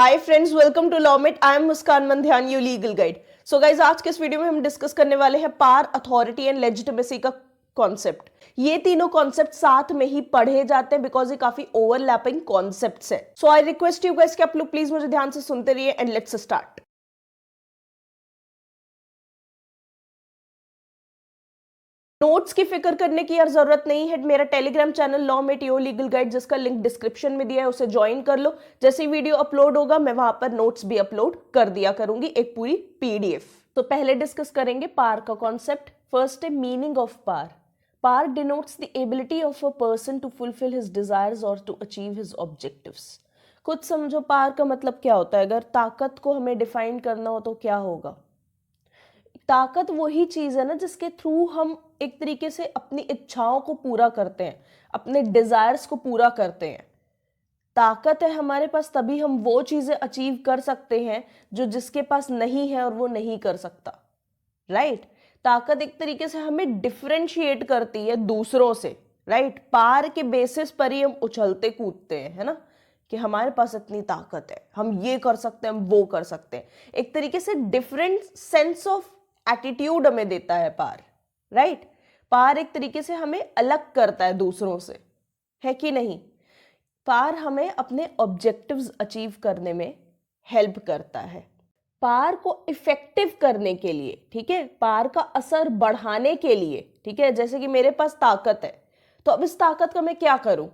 Hi friends, welcome to Lawmit. I am Muskan Mandhyan, your legal guide. So guys, आज के इस video में हम डिस्कस करने वाले हैं पार, अथॉरिटी एंड लेजिटिमेसी का कॉन्सेप्ट। ये तीनों कॉन्सेप्ट साथ में ही पढ़े जाते हैं बिकॉज ये काफी ओवरलैपिंग कॉन्सेप्ट्स है। सो आई रिक्वेस्ट यू गाइस कि आप लोग प्लीज मुझे ध्यान से सुनते रहिए एंड लेट्स स्टार्ट। नोट्स की फिक्र करने की यार जरूरत नहीं है। मेरा Telegram channel law mate your legal guide, जिसका लिंक डिस्क्रिप्शन में दिया है, उसे ज्वाइन कर लो। जैसे ही वीडियो अपलोड होगा मैं वहां पर नोट्स भी अपलोड कर दिया करूंगी, एक पूरी पीडीएफ। तो पहले डिस्कस करेंगे पार का कॉन्सेप्ट। फर्स्ट है meaning of power. Power denotes the ability of a person to fulfil his desires और टू अचीव हिज ऑब्जेक्टिव्स। खुद समझो पार का मतलब क्या होता है। अगर ताकत को हमें डिफाइन करना हो तो क्या होगा? ताकत वही चीज है ना जिसके थ्रू हम एक तरीके से अपनी इच्छाओं को पूरा करते हैं, अपने डिजायर्स को पूरा करते हैं। ताकत है हमारे पास, तभी हम वो चीजें अचीव कर सकते हैं जो जिसके पास नहीं है और वो नहीं कर सकता। राइट? ताकत एक तरीके से हमें डिफरेंशिएट करती है दूसरों से। राइट? पार के बेसिस पर ही हम उछलते कूदते हैं, है ना, कि हमारे पास इतनी ताकत है, हम ये कर सकते हैं, हम वो कर सकते हैं। एक तरीके से डिफरेंट सेंस ऑफ एटीट्यूड हमें देता है पार। राइट? पार एक तरीके से हमें अलग करता है दूसरों से, है कि नहीं? पार हमें अपने ऑब्जेक्टिव्स अचीव करने में हेल्प करता है। पार को इफेक्टिव करने के लिए, ठीक है, पार का असर बढ़ाने के लिए, ठीक है, जैसे कि मेरे पास ताकत है तो अब इस ताकत का मैं क्या करूं?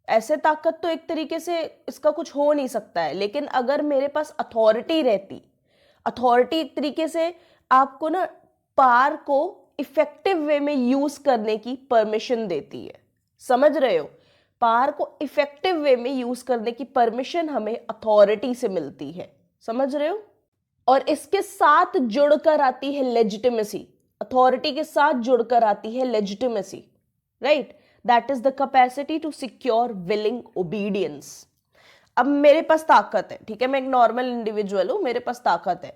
ऐसे ताकत तो एक तरीके से इसका कुछ हो नहीं सकता है। लेकिन अगर मेरे पास अथॉरिटी रहती, अथॉरिटी एक तरीके से आपको ना पार को इफेक्टिव वे में यूज करने की परमिशन देती है। समझ रहे हो? पार को इफेक्टिव वे में यूज करने की परमिशन हमें अथॉरिटी से मिलती है। समझ रहे हो? और इसके साथ जुड़कर आती है लेजिटिमेसी। अथॉरिटी के साथ जुड़कर आती है legitimacy. Right? That is the capacity to secure willing obedience. अब मेरे पास ताकत है, ठीक है, मैं एक नॉर्मल इंडिविजुअल हूं, मेरे पास ताकत है,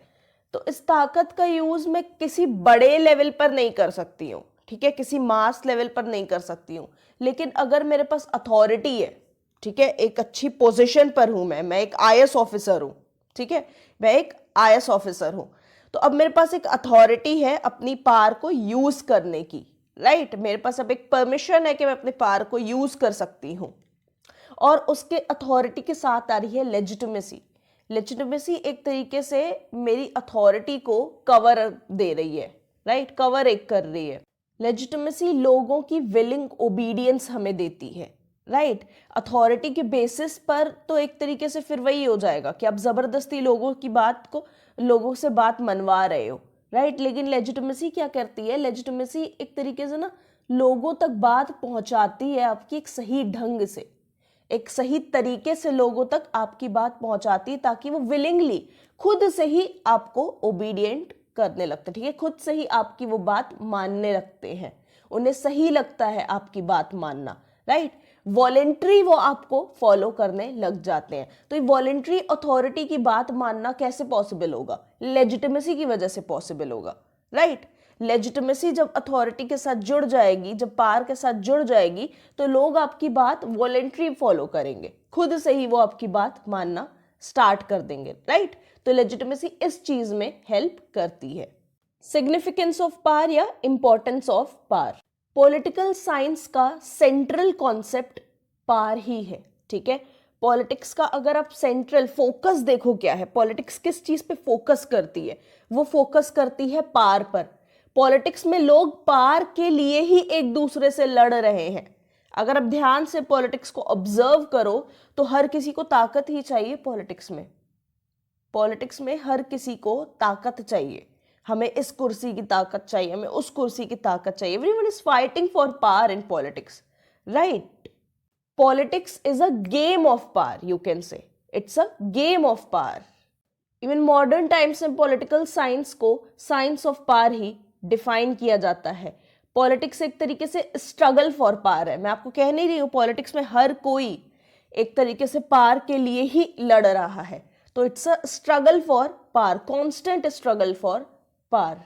तो इस ताकत का यूज मैं किसी बड़े लेवल पर नहीं कर सकती हूँ, ठीक है, किसी मास लेवल पर नहीं कर सकती हूँ। लेकिन अगर मेरे पास अथॉरिटी है, ठीक है, एक अच्छी पोजीशन पर हूं, मैं एक आईएएस ऑफिसर हूं, ठीक है, मैं एक आईएएस ऑफिसर हूं, तो अब मेरे पास एक अथॉरिटी है अपनी पावर को यूज करने की। राइट? मेरे पास अब एक परमिशन है कि मैं अपने पावर को यूज कर सकती हूँ। और उसके अथॉरिटी के साथ आ रही है लेजिटिमेसी। लेजिटिमेसी एक तरीके से मेरी अथॉरिटी को कवर दे रही है। राइट? कवर एक कर रही है। लेजिटिमेसी लोगों की विलिंग ओबीडियंस हमें देती है। राइट? अथॉरिटी के बेसिस पर तो एक तरीके से फिर वही हो जाएगा कि आप जबरदस्ती लोगों से बात मनवा रहे हो। राइट? लेकिन लेजिटिमेसी क्या करती है? लेजिटिमेसी एक तरीके से ना लोगों तक बात पहुंचाती है आपकी एक सही ढंग से, एक सही तरीके से लोगों तक आपकी बात पहुंचाती है, ताकि वो विलिंगली खुद से ही आपको ओबीडियंट करने लगते हैं। ठीक है? खुद से ही आपकी वो बात मानने लगते हैं, उन्हें सही लगता है आपकी बात मानना। राइट? वॉलेंट्री वो आपको फॉलो करने लग जाते हैं। तो ये वॉलेंट्री अथॉरिटी की बात मानना कैसे पॉसिबल होगा? लेजिटिमेसी की वजह से पॉसिबल होगा। राइट? लेजिटिमेसी जब अथॉरिटी के साथ जुड़ जाएगी, जब पावर के साथ जुड़ जाएगी, तो लोग आपकी बात वॉलेंट्री फॉलो करेंगे, खुद से ही वो आपकी बात मानना स्टार्ट कर देंगे। राइट? तो लेजिटिमेसी इस चीज में हेल्प करती है। सिग्निफिकेंस ऑफ पावर या importance of power. Political science का सेंट्रल कॉन्सेप्ट पावर ही है। ठीक है? पॉलिटिक्स का अगर आप सेंट्रल फोकस देखो, क्या है पॉलिटिक्स, किस चीज पे फोकस करती है? वो फोकस करती है पावर पर। पॉलिटिक्स में लोग पावर के लिए ही एक दूसरे से लड़ रहे हैं। अगर आप ध्यान से पॉलिटिक्स को ऑब्जर्व करो तो हर किसी को ताकत ही चाहिए। पॉलिटिक्स में हर किसी को ताकत चाहिए। हमें इस कुर्सी की ताकत चाहिए, हमें उस कुर्सी की ताकत चाहिए। Everyone is fighting for power in politics. Right? Politics is a game of power, you can say it's a game of power. Even modern times में पॉलिटिकल साइंस को science of power he define किया जाता है। Politics एक तरीके से struggle for power है। मैं आपको कह नहीं रही हूं पॉलिटिक्स में हर कोई एक तरीके से पावर के लिए ही लड़ रहा है। तो it's a struggle for power, constant struggle for power.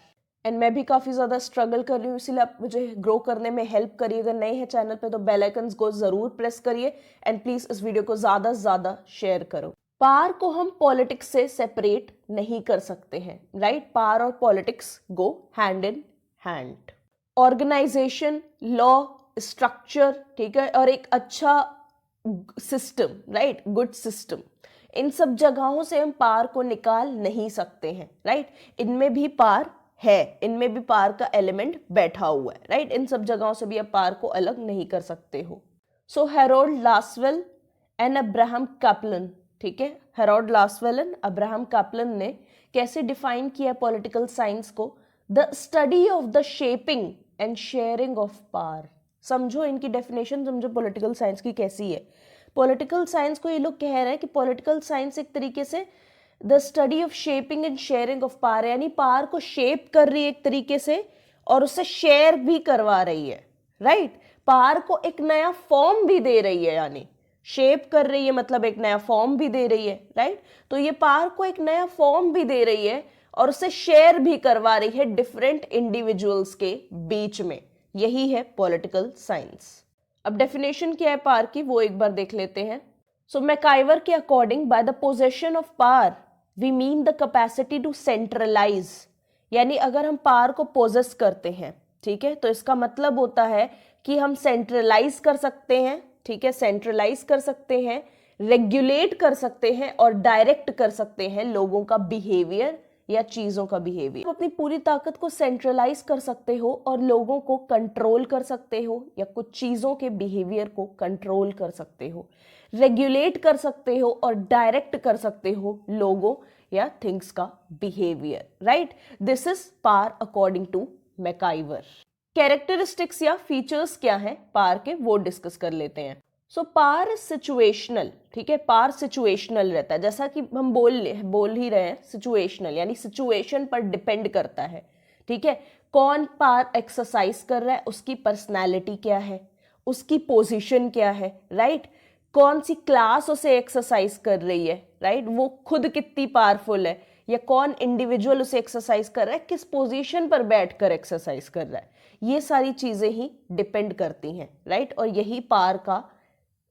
And मैं भी काफी ज्यादा स्ट्रगल कर रही हूँ, इसीलिए आप मुझे ग्रो करने में हेल्प करिए। अगर नए हैं चैनल पे तो बेल आइकन को जरूर प्रेस करिए एंड प्लीज इस वीडियो को ज्यादा से ज्यादा शेयर करो। पार को हम पॉलिटिक्स से सेपरेट नहीं कर सकते हैं, राइट? पार और politics go hand in hand. Organisation, law, structure, ठीक है, और एक अच्छा सिस्टम, राइट, गुड सिस्टम, इन सब जगहों से हम पार को निकाल नहीं सकते हैं, राइट? इनमें भी पार है, इनमें भी पार का एलिमेंट बैठा हुआ है, राइट? इन सब जगहों से भी आप पार को अलग नहीं कर सकते हो। So Harold Lasswell and Abraham Kaplan, ठीक है, Harold Lasswell and Abraham Kaplan ने कैसे डिफाइन किया पॉलिटिकल साइंस को? The study of the shaping and sharing of power. समझो इनकी डेफिनेशन, समझो पॉलिटिकल साइंस की कैसी है। पॉलिटिकल साइंस को ये लोग कह रहे हैं कि पॉलिटिकल साइंस एक तरीके से the study of shaping and sharing of power, यानी पावर को शेप कर रही है एक तरीके से और उससे शेयर भी करवा रही है, राइट? पावर को एक नया फॉर्म भी दे रही है, यानी शेप कर रही है मतलब एक नया फॉर्म भी दे रही है, राइट? तो ये पावर को एक नया फॉर्म भी दे रही है और उसे शेयर भी करवा रही है डिफरेंट इंडिविजुअल्स के बीच में। यही है पॉलिटिकल साइंस। अब डेफिनेशन क्या है पावर की, वो एक बार देख लेते हैं। सो मैकाइवर के according, by the possession of power we mean the capacity to centralise, यानी अगर हम पावर को पोजेस करते हैं, ठीक है, तो इसका मतलब होता है कि हम सेंट्रलाइज कर सकते हैं, ठीक है, सेंट्रलाइज कर सकते हैं, रेगुलेट कर सकते हैं और डायरेक्ट कर सकते हैं लोगों का बिहेवियर या चीजों का बिहेवियर। अपनी पूरी ताकत को सेंट्रलाइज कर सकते हो और लोगों को कंट्रोल कर सकते हो या कुछ चीजों के बिहेवियर को कंट्रोल कर सकते हो, रेगुलेट कर सकते हो और डायरेक्ट कर सकते हो लोगों या थिंग्स का behaviour, right? This is power according to MacIver. Characteristics या फीचर्स क्या है पावर के, वो डिस्कस कर लेते हैं। सो पावर इज सिचुएशनल, ठीक है, पावर सिचुएशनल रहता है, जैसा कि हम बोल ही रहे हैं, सिचुएशनल यानी सिचुएशन पर डिपेंड करता है, ठीक है? कौन पावर एक्सरसाइज कर रहा है, उसकी पर्सनैलिटी क्या है, उसकी पोजीशन क्या है, राइट? कौन सी क्लास उसे एक्सरसाइज कर रही है, राइट? वो खुद कितनी पावरफुल है, या कौन इंडिविजुअल उसे एक्सरसाइज कर रहा है, किस पोजीशन पर बैठकर एक्सरसाइज कर रहा है, ये सारी चीजें ही डिपेंड करती हैं, राइट? और यही पावर का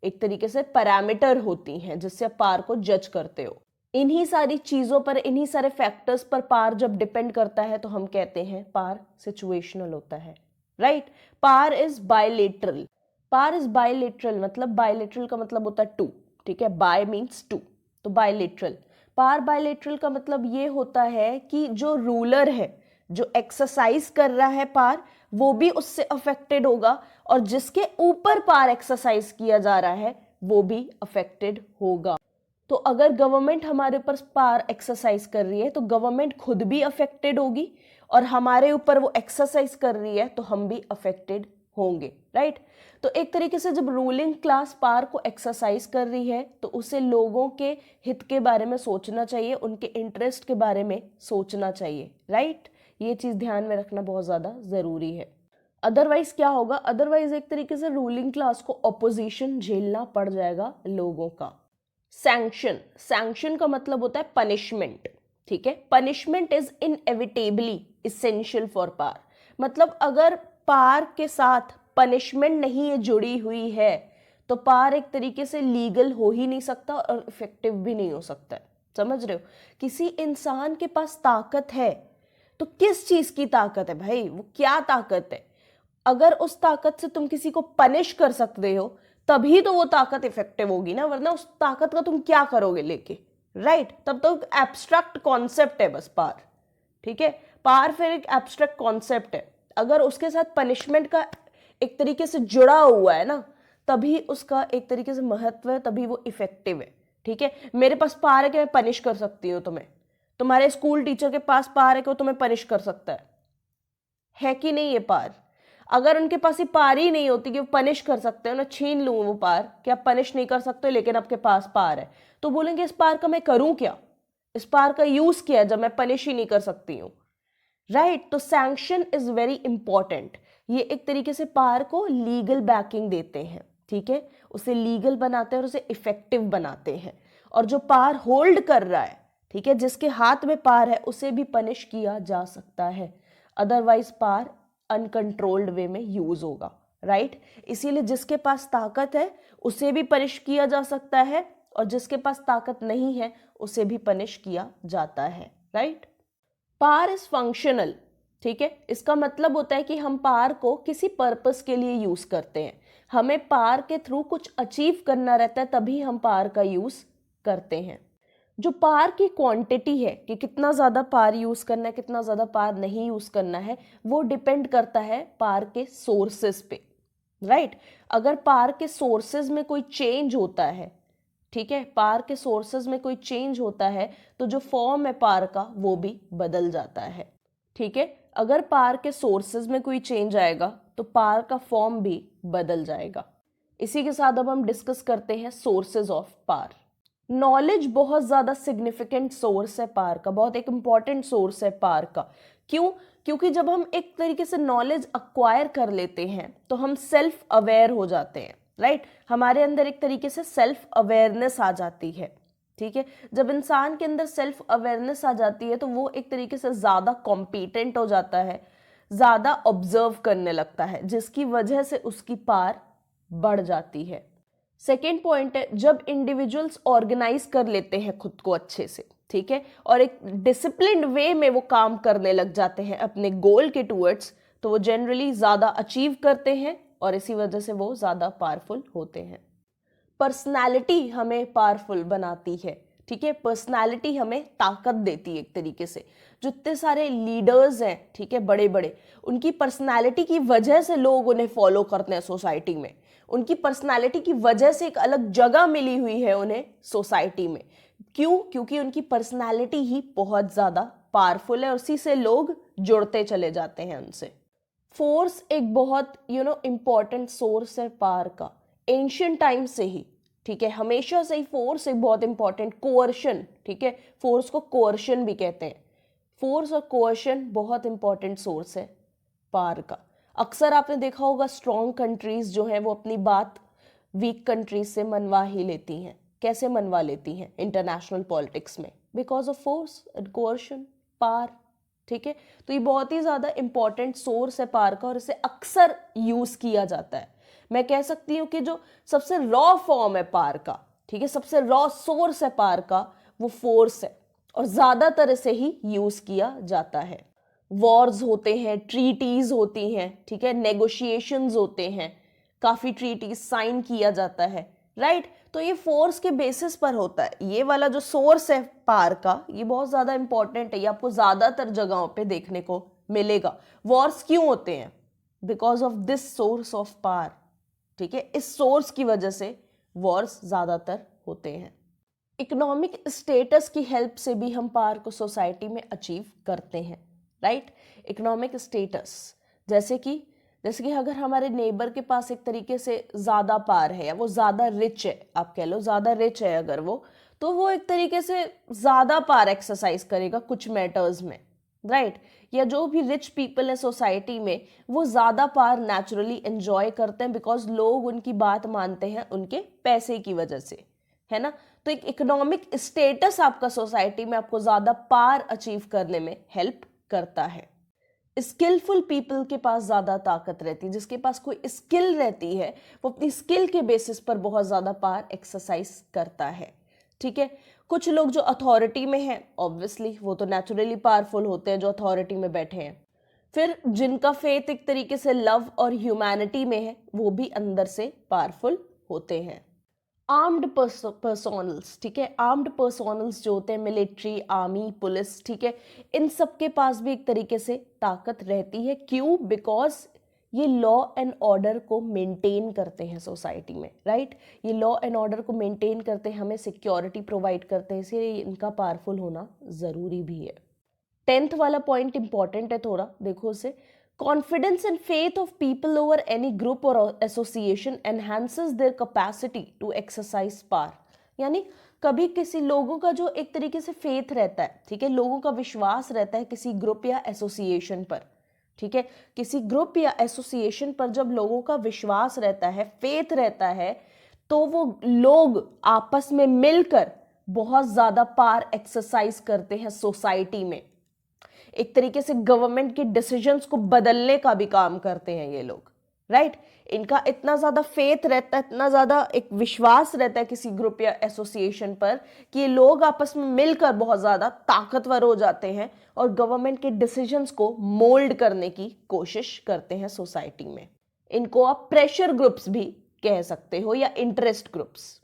एक तरीके से पैरामीटर होती हैं जिससे आप पावर को जज करते हो। इन्हीं सारी चीजों पर, इन्हीं सारे फैक्टर्स पर पावर जब डिपेंड करता है तो हम कहते हैं पावर सिचुएशनल होता है, right? Power is bilateral, power is bilateral, मतलब बायलेटरल का मतलब होता है टू, ठीक है, बाय मीन्स टू, तो बायलेटरल। पावर बायलेटरल का मतलब ये होता है कि जो रूलर है, जो एक्सरसाइज कर रहा है पावर, वो भी उससे अफेक्टेड होगा और जिसके ऊपर पावर एक्सरसाइज किया जा रहा है वो भी अफेक्टेड होगा। तो अगर गवर्नमेंट हमारे ऊपर पावर एक्सरसाइज कर रही है तो गवर्नमेंट खुद भी अफेक्टेड होगी, और हमारे ऊपर वो एक्सरसाइज कर रही है तो हम भी अफेक्टेड होंगे, राइट? तो एक तरीके से जब रूलिंग क्लास पावर को एक्सरसाइज कर रही है तो उसे लोगों के हित के बारे में सोचना चाहिए, उनके इंटरेस्ट के बारे में सोचना चाहिए, राइट? ये चीज ध्यान में रखना बहुत ज्यादा जरूरी है। अदरवाइज क्या होगा, अदरवाइज एक तरीके से रूलिंग क्लास को ऑपोजिशन झेलना पड़ जाएगा लोगों का। सैंक्शन, सैंक्शन का मतलब होता है पनिशमेंट, ठीक है? Punishment is inevitably essential for power, मतलब अगर पावर के साथ पनिशमेंट नहीं है जुड़ी हुई है तो पावर एक तरीके से लीगल हो ही नहीं सकता और इफेक्टिव भी नहीं हो सकता है। समझ रहे हो? किसी इंसान के पास ताकत है तो किस चीज की ताकत है भाई, वो क्या ताकत है? अगर उस ताकत से तुम किसी को पनिश कर सकते हो तभी तो वो ताकत इफेक्टिव होगी ना, वरना उस ताकत का तुम क्या करोगे लेके, राइट? तब तो एब्स्ट्रैक्ट कॉन्सेप्ट है बस पावर, ठीक है? पावर फिर एक एब्स्ट्रैक्ट कॉन्सेप्ट है, अगर उसके साथ पनिशमेंट का एक तरीके से जुड़ा हुआ है ना तभी उसका एक तरीके से महत्व है, तभी वो इफेक्टिव है, ठीक है? मेरे पास पावर है कि मैं पनिश कर सकती हूँ तुम्हें, तुम्हारे स्कूल टीचर के पास पावर है कि वो तुम्हें पनिश कर सकता है कि नहीं? ये पावर, अगर उनके पास ये पावर ही नहीं होती कि वो पनिश कर सकते हैं, ना छीन लूं वो पावर कि आप पनिश नहीं कर सकते लेकिन आपके पास पावर है, तो बोलेंगे इस पावर का मैं करूं क्या, इस पावर का यूज किया जब मैं पनिश ही नहीं कर सकती हूँ, राइट? तो सैंक्शन इज वेरी इंपॉर्टेंट, ये एक तरीके से पावर को लीगल बैकिंग देते हैं, ठीक है? उसे लीगल बनाते हैं और उसे इफेक्टिव बनाते हैं, और जो पावर होल्ड कर रहा है, ठीक है, जिसके हाथ में पावर है उसे भी पनिश किया जा सकता है, अदरवाइज पावर अनकंट्रोल्ड वे में यूज होगा, राइट? इसीलिए जिसके पास ताकत है उसे भी पनिश किया जा सकता है और जिसके पास ताकत नहीं है उसे भी पनिश किया जाता है, राइट। पावर इज फंक्शनल, ठीक है, इसका मतलब होता है कि हम पावर को किसी पर्पस के लिए यूज करते हैं, हमें पावर के थ्रू कुछ अचीव करना रहता है, तभी हम पावर का यूज करते हैं। जो पावर की क्वांटिटी है कि कितना ज़्यादा पावर यूज़ करना है, कितना ज़्यादा पावर नहीं यूज़ करना है, वो डिपेंड करता है पावर के सोर्सेज पे, राइट। अगर पावर के सोर्सेज में कोई चेंज होता है, ठीक है, पावर के सोर्सेज में कोई चेंज होता है तो जो फॉर्म है पावर का वो भी बदल जाता है, ठीक है। अगर पावर के सोर्सेज में कोई चेंज आएगा तो पावर का फॉर्म भी बदल जाएगा। इसी के साथ अब हम डिस्कस करते हैं सोर्सेज ऑफ पावर। नॉलेज बहुत ज़्यादा सिग्निफिकेंट सोर्स है पावर का, बहुत एक इंपॉर्टेंट सोर्स है पावर का। क्यों? क्योंकि जब हम एक तरीके से नॉलेज अक्वायर कर लेते हैं तो हम सेल्फ अवेयर हो जाते हैं, राइट। हमारे अंदर एक तरीके से सेल्फ अवेयरनेस आ जाती है, ठीक है। जब इंसान के अंदर सेल्फ अवेयरनेस आ जाती है तो वो एक तरीके से ज़्यादा कॉम्पिटेंट हो जाता है, ज़्यादा ऑब्जर्व करने लगता है, जिसकी वजह से उसकी पावर बढ़ जाती है। सेकेंड पॉइंट है, जब इंडिविजुअल्स ऑर्गेनाइज कर लेते हैं खुद को अच्छे से, ठीक है, और एक डिसिप्लिन्ड वे में वो काम करने लग जाते हैं अपने गोल के टूवर्ड्स, तो वो जनरली ज़्यादा अचीव करते हैं और इसी वजह से वो ज़्यादा पावरफुल होते हैं। पर्सनैलिटी हमें पावरफुल बनाती है, ठीक है, पर्सनैलिटी हमें ताकत देती है एक तरीके से। जो इतने सारे लीडर्स हैं, ठीक है, बड़े बड़े, उनकी पर्सनैलिटी की वजह से लोग उन्हें फॉलो करते हैं सोसाइटी में, उनकी पर्सनालिटी की वजह से एक अलग जगह मिली हुई है उन्हें सोसाइटी में। क्यों? क्योंकि उनकी पर्सनालिटी ही बहुत ज़्यादा पावरफुल है और उसी से लोग जुड़ते चले जाते हैं उनसे। फोर्स एक बहुत इम्पॉर्टेंट सोर्स है पावर का, एंशियंट टाइम से ही, ठीक है, हमेशा से ही फोर्स एक बहुत इंपॉर्टेंट, कोअर्शन, ठीक है, फोर्स को कोअर्शन भी कहते हैं। फोर्स और कोअर्शन बहुत इंपॉर्टेंट सोर्स है पावर का। अक्सर आपने देखा होगा स्ट्रॉन्ग कंट्रीज जो हैं वो अपनी बात वीक कंट्रीज से मनवा ही लेती हैं। कैसे मनवा लेती हैं? इंटरनेशनल पॉलिटिक्स में, because of force and coercion, power, ठीक है। तो ये बहुत ही ज़्यादा इंपॉर्टेंट सोर्स है पावर का और इसे अक्सर यूज़ किया जाता है। मैं कह सकती हूँ कि जो सबसे रॉ फॉर्म है पावर का, ठीक है, सबसे रॉ सोर्स है पावर का, वो फोर्स है और ज़्यादातर इसे ही यूज़ किया जाता है। वॉर्स होते हैं, ट्रीटीज होती हैं, ठीक है, नेगोशिएशंस होते हैं, काफ़ी ट्रीटीज साइन किया जाता है, राइट। तो ये फोर्स के बेसिस पर होता है। ये वाला जो सोर्स है पावर का, ये बहुत ज़्यादा इंपॉर्टेंट है, ये आपको ज़्यादातर जगहों पे देखने को मिलेगा। वॉर्स क्यों होते हैं? Because of this source of power, ठीक है, इस सोर्स की वजह से वॉर्स ज़्यादातर होते हैं। इकोनॉमिक स्टेटस की हेल्प से भी हम पावर को सोसाइटी में अचीव करते हैं, राइट। इकोनॉमिक स्टेटस जैसे कि अगर हमारे नेबर के पास एक तरीके से ज़्यादा पावर है या वो ज़्यादा रिच है, आप कह लो ज़्यादा रिच है अगर वो, तो वो एक तरीके से ज़्यादा पावर एक्सरसाइज करेगा कुछ मैटर्स में, राइट। या जो भी रिच पीपल है सोसाइटी में वो ज़्यादा पावर नेचुरली एंजॉय करते हैं बिकॉज लोग उनकी बात मानते हैं उनके पैसे की वजह से, है ना। तो एक इकोनॉमिक स्टेटस आपका सोसाइटी में आपको ज़्यादा पावर अचीव करने में हेल्प करता है। स्किलफुल पीपल के पास ज़्यादा ताकत रहती है, जिसके पास कोई स्किल रहती है वो अपनी स्किल के बेसिस पर बहुत ज़्यादा पावर एक्सरसाइज करता है, ठीक है। कुछ लोग जो अथॉरिटी में हैं ऑब्वियसली वो तो नेचुरली पावरफुल होते हैं जो अथॉरिटी में बैठे हैं। फिर जिनका फेथ एक तरीके से लव और ह्यूमैनिटी में है वो भी अंदर से पावरफुल होते हैं। आर्म्ड पर्सोनल्स, ठीक है, आर्म्ड पर्सोनल्स जो होते हैं, मिलिट्री, आर्मी, पुलिस, ठीक है, इन सब के पास भी एक तरीके से ताकत रहती है। क्यों? बिकॉज ये लॉ एंड ऑर्डर को मेंटेन करते हैं सोसाइटी में, राइट। ये लॉ एंड ऑर्डर को मेंटेन करते हैं, हमें सिक्योरिटी प्रोवाइड करते हैं, इसलिए इनका पावरफुल होना ज़रूरी भी है। 10th वाला पॉइंट इंपॉर्टेंट है थोड़ा, देखो उसे। Confidence and faith of people over any group or association enhances their capacity to exercise power। यानी कभी किसी लोगों का जो एक तरीके से फेथ रहता है, ठीक है, लोगों का विश्वास रहता है किसी ग्रुप या एसोसिएशन पर, ठीक है, किसी ग्रुप या एसोसिएशन पर जब लोगों का विश्वास रहता है, फेथ रहता है, तो वो लोग आपस में मिलकर बहुत ज़्यादा पावर एक्सरसाइज करते हैं सोसाइटी में। एक तरीके से गवर्नमेंट के डिसीजंस को बदलने का भी काम करते हैं ये लोग, राइट इनका इतना ज्यादा फेथ रहता है, इतना ज्यादा एक विश्वास रहता है किसी ग्रुप या एसोसिएशन पर कि ये लोग आपस में मिलकर बहुत ज्यादा ताकतवर हो जाते हैं और गवर्नमेंट के डिसीजंस को मोल्ड करने की कोशिश करते हैं सोसाइटी में। इनको आप प्रेशर ग्रुप्स भी कह सकते हो या interest groups.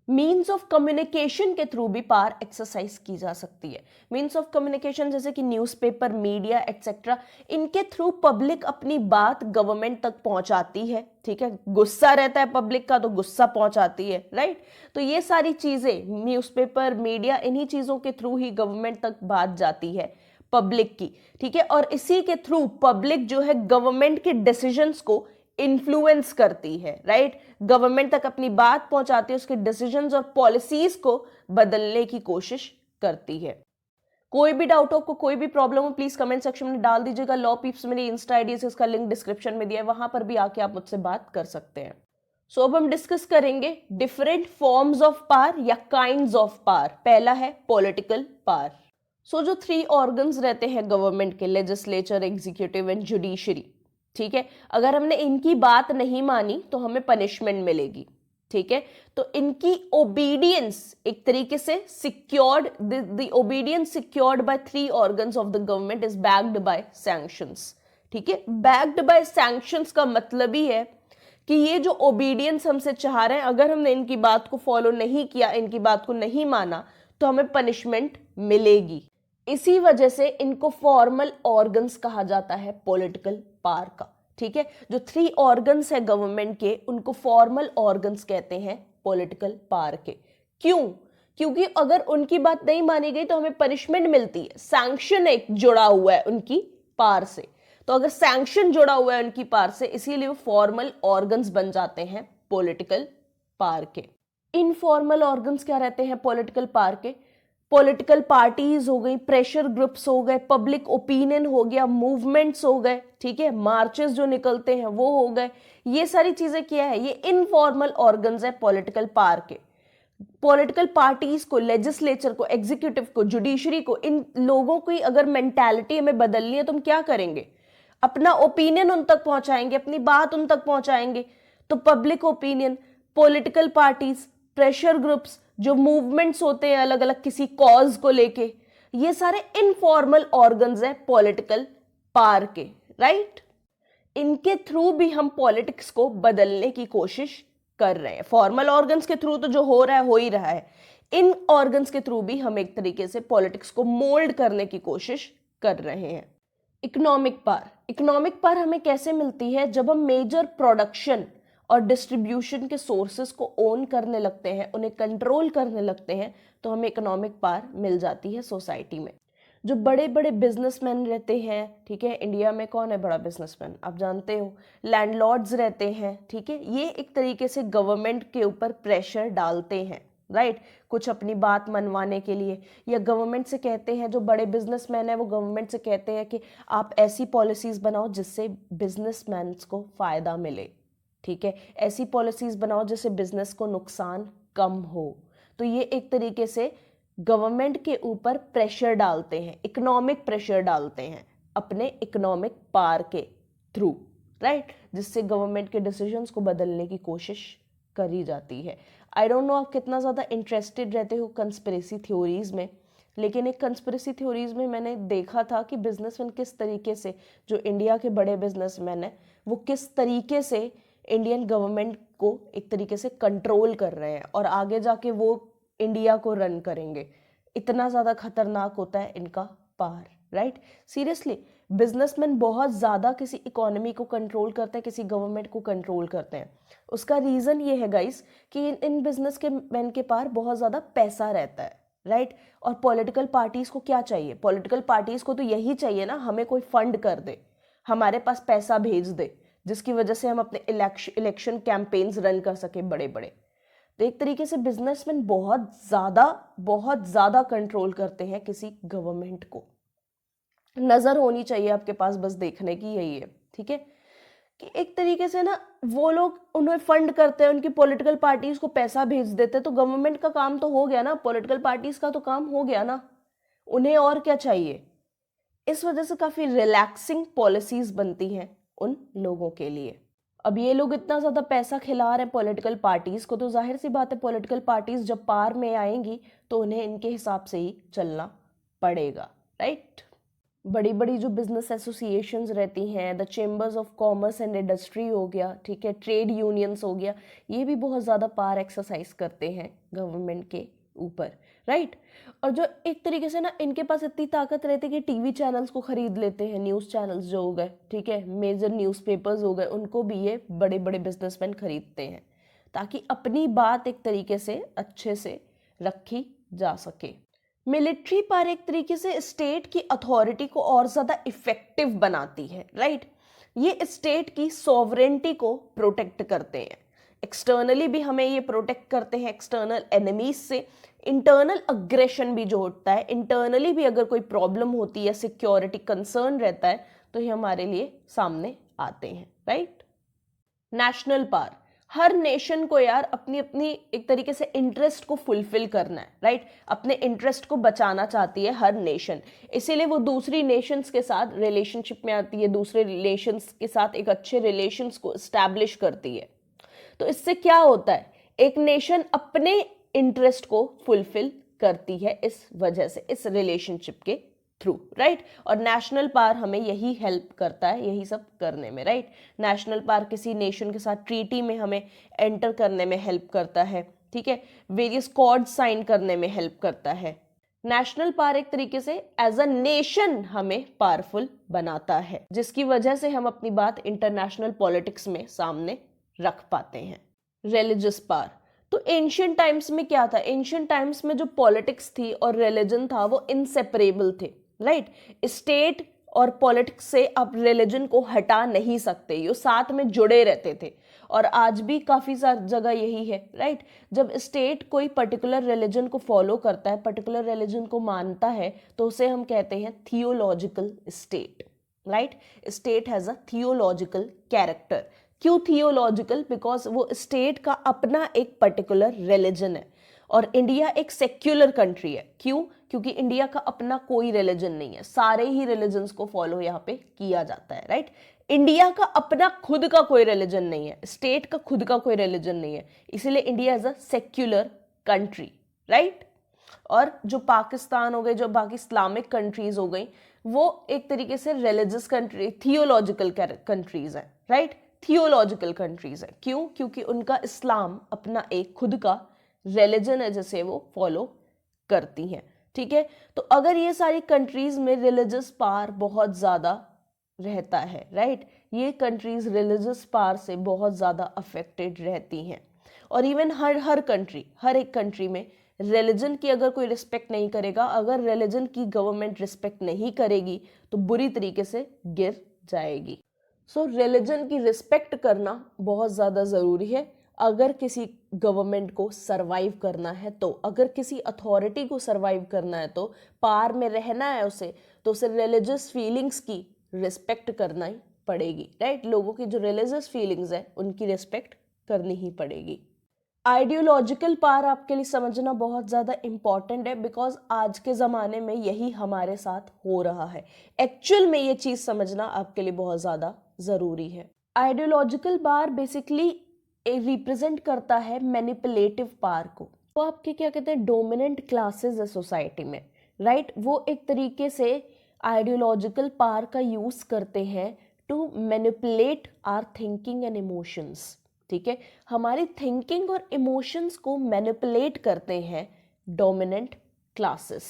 Means of communication के थ्रू भी पावर एक्सरसाइज की जा सकती है। मीन्स ऑफ कम्युनिकेशन जैसे कि न्यूज़पेपर, मीडिया एटसेट्रा, इनके थ्रू पब्लिक अपनी बात गवर्नमेंट तक पहुंचाती है। ठीक है, गुस्सा रहता है पब्लिक का तो गुस्सा पहुंचाती है, राइट। तो ये सारी चीजें न्यूज़पेपर, मीडिया, इन्हीं चीजों के थ्रू ही गवर्नमेंट तक बात जाती है पब्लिक की। ठीक है, और इसी के थ्रू पब्लिक जो है गवर्नमेंट के डिसीजंस को इन्फ्लुएंस करती है, राइट। गवर्नमेंट तक अपनी बात पहुंचाती है, उसके डिसीजंस और पॉलिसीज को बदलने की कोशिश करती है। कोई भी डाउट हो, आपको कोई भी प्रॉब्लम हो, प्लीज कमेंट सेक्शन में डाल दीजिएगा। लॉ पीप्स मेरी इंस्टा आईडी है, इसका लिंक डिस्क्रिप्शन में दिया है, वहां पर भी आके आप मुझसे बात कर सकते हैं। सो अब हम डिस्कस करेंगे डिफरेंट फॉर्म्स ऑफ पावर या काइंड्स ऑफ पावर। पहला है पॉलिटिकल पावर। सो जो 3 ऑर्गन्स रहते हैं गवर्नमेंट के, लेजिस्लेचर, एग्जीक्यूटिव एंड जुडिशरी, ठीक है, अगर हमने इनकी बात नहीं मानी तो हमें पनिशमेंट मिलेगी। ठीक है, तो इनकी ओबीडियंस एक तरीके से secured, the obedience secured by 3 organs of the government is backed by sanctions. ठीक है, बैक्ड बाय सैंक्शंस का मतलब ही है कि ये जो ओबीडियंस हमसे चाह रहे हैं, अगर हमने इनकी बात को फॉलो नहीं किया, इनकी बात को नहीं माना, तो हमें पनिशमेंट मिलेगी। इसी वजह से इनको फॉर्मल ऑर्गन्स कहा जाता है पॉलिटिकल पावर का। ठीक है, जो 3 ऑर्गन्स है गवर्नमेंट के, उनको फॉर्मल ऑर्गन्स कहते हैं पॉलिटिकल पावर के। क्यों? क्योंकि अगर उनकी बात नहीं मानी गई तो हमें पनिशमेंट मिलती है। सैंक्शन एक जुड़ा हुआ है उनकी पावर से, तो अगर सैंक्शन जुड़ा हुआ है उनकी पावर से, इसीलिए वो फॉर्मल ऑर्गन्स बन जाते हैं पॉलिटिकल पावर के। इनफॉर्मल ऑर्गन्स क्या रहते हैं पॉलिटिकल पावर के? पॉलिटिकल पार्टीज हो गई, प्रेशर ग्रुप्स हो गए, पब्लिक ओपिनियन हो गया, मूवमेंट्स हो गए, ठीक है, मार्चेस जो निकलते हैं वो हो गए। ये सारी चीजें क्या है? ये इनफॉर्मल ऑर्गन्स है पॉलिटिकल पावर के। पॉलिटिकल पार्टीज को, लेजिस्लेचर को, एग्जीक्यूटिव को, जुडिशरी को, इन लोगों की अगर मेंटालिटी हमें बदलनी है तो हम क्या करेंगे? अपना ओपिनियन उन तक पहुंचाएंगे, अपनी बात उन तक पहुंचाएंगे। तो public opinion, political parties, pressure groups, जो मूवमेंट्स होते हैं अलग अलग किसी कॉज को लेके, ये सारे इनफॉर्मल ऑर्गन्स हैं पॉलिटिकल पावर के, राइट। इनके थ्रू भी हम पॉलिटिक्स को बदलने की कोशिश कर रहे हैं। फॉर्मल ऑर्गन्स के थ्रू तो जो हो रहा है हो ही रहा है, इन ऑर्गन्स के थ्रू भी हम एक तरीके से पॉलिटिक्स को मोल्ड करने की कोशिश कर रहे हैं। इकोनॉमिक पावर, इकोनॉमिक पावर हमें कैसे मिलती है? जब हम मेजर प्रोडक्शन और डिस्ट्रीब्यूशन के सोर्सेस को ओन करने लगते हैं, उन्हें कंट्रोल करने लगते हैं, तो हमें इकोनॉमिक पावर मिल जाती है सोसाइटी में। जो बड़े बड़े बिजनेसमैन रहते हैं, ठीक है, इंडिया में कौन है बड़ा बिजनेसमैन? आप जानते हो, लैंडलॉर्ड्स रहते हैं, ठीक है। ये एक तरीके से गवर्नमेंट के ऊपर प्रेशर डालते हैं, राइट, कुछ अपनी बात मनवाने के लिए, या गवर्नमेंट से कहते हैं, जो बड़े बिजनेसमैन है वो गवर्नमेंट से कहते हैं कि आप ऐसी पॉलिसीज बनाओ जिससे बिजनेसमैन को फायदा मिले। ठीक है, ऐसी पॉलिसीज बनाओ जिससे बिजनेस को नुकसान कम हो। तो ये एक तरीके से गवर्नमेंट के ऊपर प्रेशर डालते हैं, इकोनॉमिक प्रेशर डालते हैं अपने इकोनॉमिक पावर के थ्रू, राइट, जिससे गवर्नमेंट के डिसीजंस को बदलने की कोशिश करी जाती है। आई डोंट नो आप कितना ज़्यादा इंटरेस्टेड रहते हो कंस्पिरेसी थ्योरीज में, लेकिन एक कंस्पिरेसी थ्योरीज में मैंने देखा था कि बिजनेसमैन किस तरीके से, जो इंडिया के बड़े बिजनेसमैन हैं, वो किस तरीके से इंडियन गवर्नमेंट को एक तरीके से कंट्रोल कर रहे हैं और आगे जाके वो इंडिया को रन करेंगे। इतना ज़्यादा खतरनाक होता है इनका पावर, राइट। सीरियसली बिजनेसमैन बहुत ज़्यादा किसी इकोनॉमी को कंट्रोल करते हैं, किसी गवर्नमेंट को कंट्रोल करते हैं। उसका रीज़न ये है गाइस कि इन बिजनेस के मैन के पास बहुत ज़्यादा पैसा रहता है, राइट। और पॉलिटिकल पार्टीज़ को क्या चाहिए? पॉलिटिकल पार्टीज़ को तो यही चाहिए ना, हमें कोई फंड कर दे, हमारे पास पैसा भेज दे, जिसकी वजह से हम अपने इलेक्शन कैंपेन्स रन कर सके बड़े बड़े। तो एक तरीके से बिजनेसमैन बहुत ज़्यादा कंट्रोल करते हैं किसी गवर्नमेंट को। नज़र होनी चाहिए आपके पास, बस देखने की यही है, ठीक है, कि एक तरीके से ना वो लोग उन्हें फंड करते हैं, उनकी पॉलिटिकल पार्टीज को पैसा भेज देते हैं, तो गवर्नमेंट का काम तो हो गया ना, पॉलिटिकल पार्टीज का तो काम हो गया ना, उन्हें और क्या चाहिए? इस वजह से काफ़ी रिलैक्सिंग पॉलिसीज बनती हैं उन लोगों के लिए। अब ये लोग इतना ज़्यादा पैसा खिला रहे हैं पॉलिटिकल पार्टीज़ को, तो जाहिर सी बात है पॉलिटिकल पार्टीज़ जब पार में आएंगी तो उन्हें इनके हिसाब से ही चलना पड़ेगा, राइट। बड़ी बड़ी जो बिजनेस एसोसिएशंस रहती हैं, the chambers of commerce and industry हो गया, ठीक है, ट्रेड यूनियंस हो गया, ये भी बहुत ज़्यादा पावर एक्सरसाइज करते हैं गवर्नमेंट के ऊपर, राइट। और जो एक तरीके से ना इनके पास इतनी ताकत रहती है कि टीवी चैनल्स को खरीद लेते हैं, न्यूज़ चैनल्स जो हो गए, ठीक है, मेजर न्यूज़पेपर्स हो गए, उनको भी ये बड़े बड़े बिजनेसमैन खरीदते हैं ताकि अपनी बात एक तरीके से अच्छे से रखी जा सके। मिलिट्री पावर एक तरीके से स्टेट की अथॉरिटी को और ज़्यादा इफेक्टिव बनाती है, राइट। ये स्टेट की सॉवरेंटी को प्रोटेक्ट करते हैं, एक्सटर्नली भी हमें ये प्रोटेक्ट करते हैं एक्सटर्नल एनिमीज से, इंटरनल अग्रेशन भी जो होता है, इंटरनली भी अगर कोई प्रॉब्लम होती है, सिक्योरिटी कंसर्न रहता है, तो ये हमारे लिए सामने आते हैं, राइट। नेशनल पावर, हर नेशन को यार अपनी अपनी एक तरीके से इंटरेस्ट को फुलफिल करना है, राइट। अपने इंटरेस्ट को बचाना चाहती है हर नेशन, इसीलिए वो दूसरी नेशंस के साथ रिलेशनशिप में आती है, दूसरे नेशंस के साथ एक अच्छे रिलेशंस को एस्टैब्लिश करती है। तो इससे क्या होता है, एक नेशन अपने इंटरेस्ट को फुलफिल करती है इस वजह से, इस रिलेशनशिप के थ्रू, राइट। और नेशनल पावर हमें यही हेल्प करता है यही सब करने में, राइट। नेशनल पावर किसी नेशन के साथ ट्रीटी में हमें एंटर करने में हेल्प करता है, ठीक है, वेरियस कॉर्ड साइन करने में हेल्प करता है। नेशनल पावर एक तरीके से एज अ नेशन हमें पावरफुल बनाता है, जिसकी वजह से हम अपनी बात इंटरनेशनल पॉलिटिक्स में सामने रख पाते हैं। रिलीजियस पावर, तो एंशियंट टाइम्स में क्या था, एंशियंट टाइम्स में जो पॉलिटिक्स थी और रिलीजन था वो इनसेपरेबल थे, राइट। स्टेट और पॉलिटिक्स से आप रिलीजन को हटा नहीं सकते, ये साथ में जुड़े रहते थे, और आज भी काफ़ी सारी जगह यही है, राइट। जब स्टेट कोई पर्टिकुलर रिलीजन को फॉलो करता है, पर्टिकुलर रिलीजन को मानता है, तो उसे हम कहते हैं theological state, right. State has a theological character. क्यों थियोलॉजिकल? बिकॉज वो स्टेट का अपना एक पर्टिकुलर रिलीजन है, और इंडिया एक सेक्युलर कंट्री है। क्यों? क्योंकि इंडिया का अपना कोई रिलीजन नहीं है, सारे ही रिलीजन्स को फॉलो यहाँ पे किया जाता है, राइट। इंडिया का अपना खुद का कोई रिलीजन नहीं है, स्टेट का खुद का कोई रिलीजन नहीं है, इसीलिए India is a secular country, right. और जो पाकिस्तान हो गए, जो बाकी इस्लामिक कंट्रीज हो गई, वो एक तरीके से रिलीजियस कंट्री, थियोलॉजिकल कंट्रीज हैं, राइट। थियोलॉजिकल कंट्रीज है, क्यों? क्योंकि उनका इस्लाम अपना एक खुद का रिलीजन है जिसे वो फॉलो करती हैं, ठीक है। तो अगर ये सारी कंट्रीज में रिलीजियस पावर बहुत ज़्यादा रहता है, राइट, ये कंट्रीज रिलीजियस पावर से बहुत ज़्यादा अफेक्टेड रहती हैं। और इवन हर कंट्री, हर एक कंट्री में रिलीजन की अगर कोई रिस्पेक्ट नहीं करेगा, अगर रिलीजन की गवर्नमेंट रिस्पेक्ट नहीं करेगी, तो बुरी तरीके से गिर जाएगी। सो रिलीजन की रिस्पेक्ट करना बहुत ज़्यादा ज़रूरी है अगर किसी गवर्नमेंट को सरवाइव करना है, तो अगर किसी अथॉरिटी को सरवाइव करना है, तो पावर में रहना है उसे, तो उसे रिलीजियस फीलिंग्स की रिस्पेक्ट करना ही पड़ेगी, राइट। लोगों की जो रिलीजियस फीलिंग्स है उनकी रिस्पेक्ट करनी ही पड़ेगी। आइडियोलॉजिकल पावर आपके लिए समझना बहुत ज़्यादा इम्पॉर्टेंट है, बिकॉज आज के ज़माने में यही हमारे साथ हो रहा है। एक्चुअल में ये चीज़ समझना आपके लिए बहुत ज़्यादा ज़रूरी है। आइडियोलॉजिकल पावर बेसिकली रिप्रेजेंट करता है मैनिपुलेटिव पावर को। वो आपके क्या कहते हैं, डोमिनेंट क्लासेस है सोसाइटी में, राइट। वो एक तरीके से आइडियोलॉजिकल पावर का यूज़ करते हैं to manipulate our thinking and emotions, ठीक है। हमारी थिंकिंग और इमोशंस को मैनिपुलेट करते हैं डोमिनेंट क्लासेस।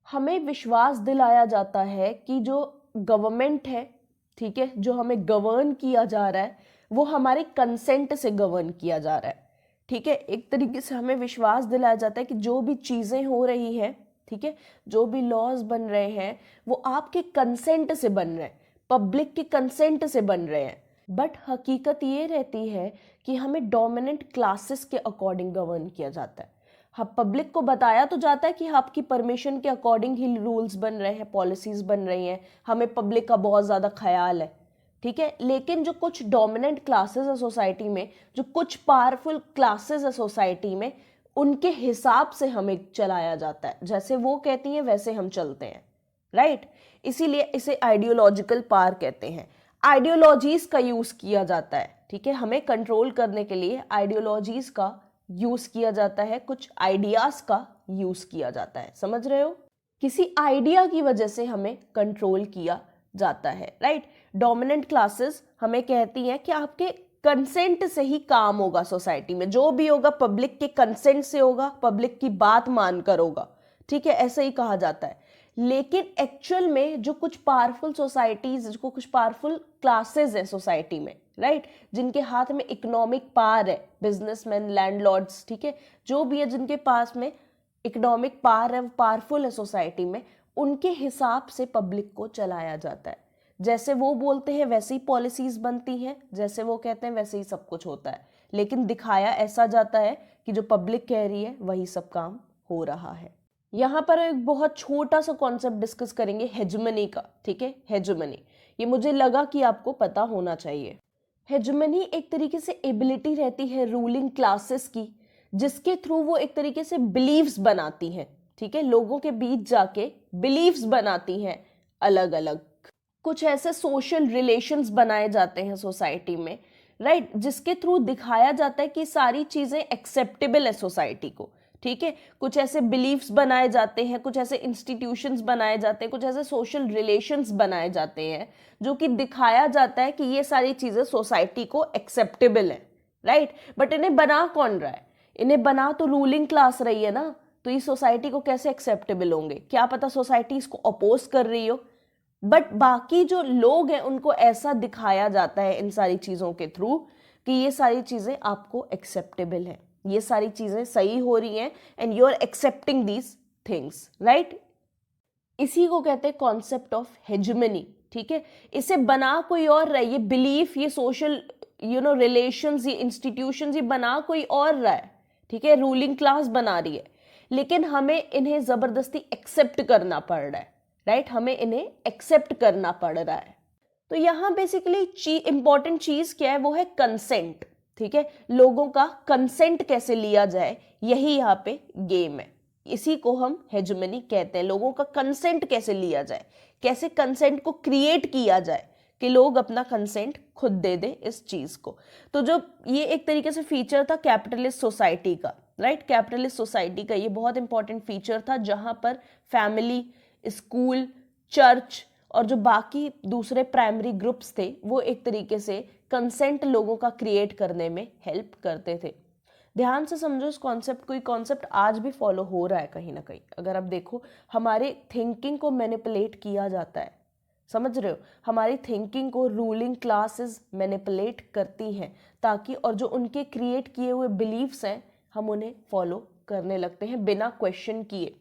हमें विश्वास दिलाया जाता है कि जो गवर्नमेंट है, ठीक है, जो हमें गवर्न किया जा रहा है, वो हमारे कंसेंट से गवर्न किया जा रहा है, ठीक है। एक तरीके से हमें विश्वास दिलाया जाता है कि जो भी चीज़ें हो रही हैं, ठीक है, जो भी लॉज बन रहे हैं, वो आपके कंसेंट से बन रहे हैं, पब्लिक के कंसेंट से बन रहे हैं। बट हकीकत ये रहती है कि हमें डोमिनेंट क्लासेस के अकॉर्डिंग गवर्न किया जाता है। हाँ, पब्लिक को बताया तो जाता है कि आपकी परमिशन के अकॉर्डिंग ही रूल्स बन रहे हैं, पॉलिसीज बन रही हैं, हमें पब्लिक का बहुत ज़्यादा ख्याल है, ठीक है। लेकिन जो कुछ डोमिनेंट क्लासेस है सोसाइटी में, जो कुछ पावरफुल क्लासेस है सोसाइटी में, उनके हिसाब से हमें चलाया जाता है, जैसे वो कहती हैं वैसे हम चलते हैं, राइट। इसीलिए इसे आइडियोलॉजिकल पावर कहते हैं। आइडियोलॉजीज का यूज किया जाता है, ठीक है, हमें कंट्रोल करने के लिए आइडियोलॉजीज का यूज किया जाता है, कुछ आइडियाज का यूज किया जाता है, समझ रहे हो? किसी आइडिया की वजह से हमें कंट्रोल किया जाता है, राइट? डोमिनेंट क्लासेस हमें कहती हैं कि आपके कंसेंट से ही काम होगा, सोसाइटी में जो भी होगा पब्लिक के कंसेंट से होगा, पब्लिक की बात मानकर होगा, ठीक है, ऐसे ही कहा जाता है। लेकिन एक्चुअल में जो कुछ पावरफुल सोसाइटीज, जो कुछ पावरफुल क्लासेस हैं सोसाइटी में, राइट, जिनके हाथ में इकोनॉमिक पावर है, बिजनेसमैन, लैंडलॉर्ड्स, ठीक है, जो भी है जिनके पास में इकोनॉमिक पावर है, वो पावरफुल है सोसाइटी में, उनके हिसाब से पब्लिक को चलाया जाता है। जैसे वो बोलते हैं वैसे ही पॉलिसीज बनती हैं, जैसे वो कहते हैं वैसे ही सब कुछ होता है, लेकिन दिखाया ऐसा जाता है कि जो पब्लिक कह रही है वही सब काम हो रहा है। यहाँ पर एक बहुत छोटा सा कॉन्सेप्ट डिस्कस करेंगे हेजमनी का, ठीक है, हेजमनी, ये मुझे लगा कि आपको पता होना चाहिए। हेजमनी एक तरीके से एबिलिटी रहती है रूलिंग क्लासेस की, जिसके थ्रू वो एक तरीके से बिलीव्स बनाती हैं, ठीक है, लोगों के बीच जाके बिलीव्स बनाती हैं अलग अलग। कुछ ऐसे सोशल रिलेशंस बनाए जाते हैं सोसाइटी में, राइट, जिसके थ्रू दिखाया जाता है कि सारी चीजें एक्सेप्टेबल है सोसाइटी को, ठीक है। कुछ ऐसे बिलीफ्स बनाए जाते हैं, कुछ ऐसे इंस्टीट्यूशंस बनाए जाते हैं, कुछ ऐसे सोशल रिलेशंस बनाए जाते हैं जो कि दिखाया जाता है कि ये सारी चीजें सोसाइटी को एक्सेप्टेबल है, राइट। बट इन्हें बना कौन रहा है? इन्हें बना तो रूलिंग क्लास रही है ना, तो ये सोसाइटी को कैसे एक्सेप्टेबल होंगे? क्या पता सोसाइटी इसको अपोज कर रही हो, बट बाकी जो लोग हैं उनको ऐसा दिखाया जाता है इन सारी चीजों के थ्रू कि ये सारी चीजें आपको एक्सेप्टेबल है, ये सारी चीजें सही हो रही हैं and you are accepting these things, right. इसी को कहते हैं कॉन्सेप्ट ऑफ हेजेमनी, ठीक है। इसे बना कोई और रहा है, ये बिलीफ, ये सोशल रिलेशंस, ये इंस्टीट्यूशंस, ये बना कोई और रहा है, ठीक है, रूलिंग क्लास बना रही है, लेकिन हमें इन्हें जबरदस्ती एक्सेप्ट करना पड़ रहा है, राइट, हमें इन्हें एक्सेप्ट करना पड़ रहा है। तो यहाँ बेसिकली इंपॉर्टेंट चीज क्या है? वो है कंसेंट, ठीक है। लोगों का कंसेंट कैसे लिया जाए, यही यहाँ पे गेम है, इसी को हम हेजेमनी कहते हैं। लोगों का कंसेंट कैसे लिया जाए, कैसे कंसेंट को क्रिएट किया जाए कि लोग अपना कंसेंट खुद दे दे इस चीज को। तो जो ये एक तरीके से फीचर था कैपिटलिस्ट सोसाइटी का, राइट, कैपिटलिस्ट सोसाइटी का ये बहुत इंपॉर्टेंट फीचर था, जहां पर फैमिली, स्कूल, चर्च और जो बाकी दूसरे प्राइमरी ग्रुप्स थे वो एक तरीके से कंसेंट लोगों का क्रिएट करने में हेल्प करते थे। ध्यान से समझो इस कॉन्सेप्ट को, ये कॉन्सेप्ट आज भी फॉलो हो रहा है कहीं ना कहीं। अगर आप देखो, हमारे थिंकिंग को मैनिपुलेट किया जाता है, समझ रहे हो, हमारी थिंकिंग को रूलिंग क्लासेस मैनिपुलेट करती हैं ताकि, और जो उनके क्रिएट किए हुए बिलीव्स हैं हम उन्हें फॉलो करने लगते हैं बिना क्वेश्चन किए।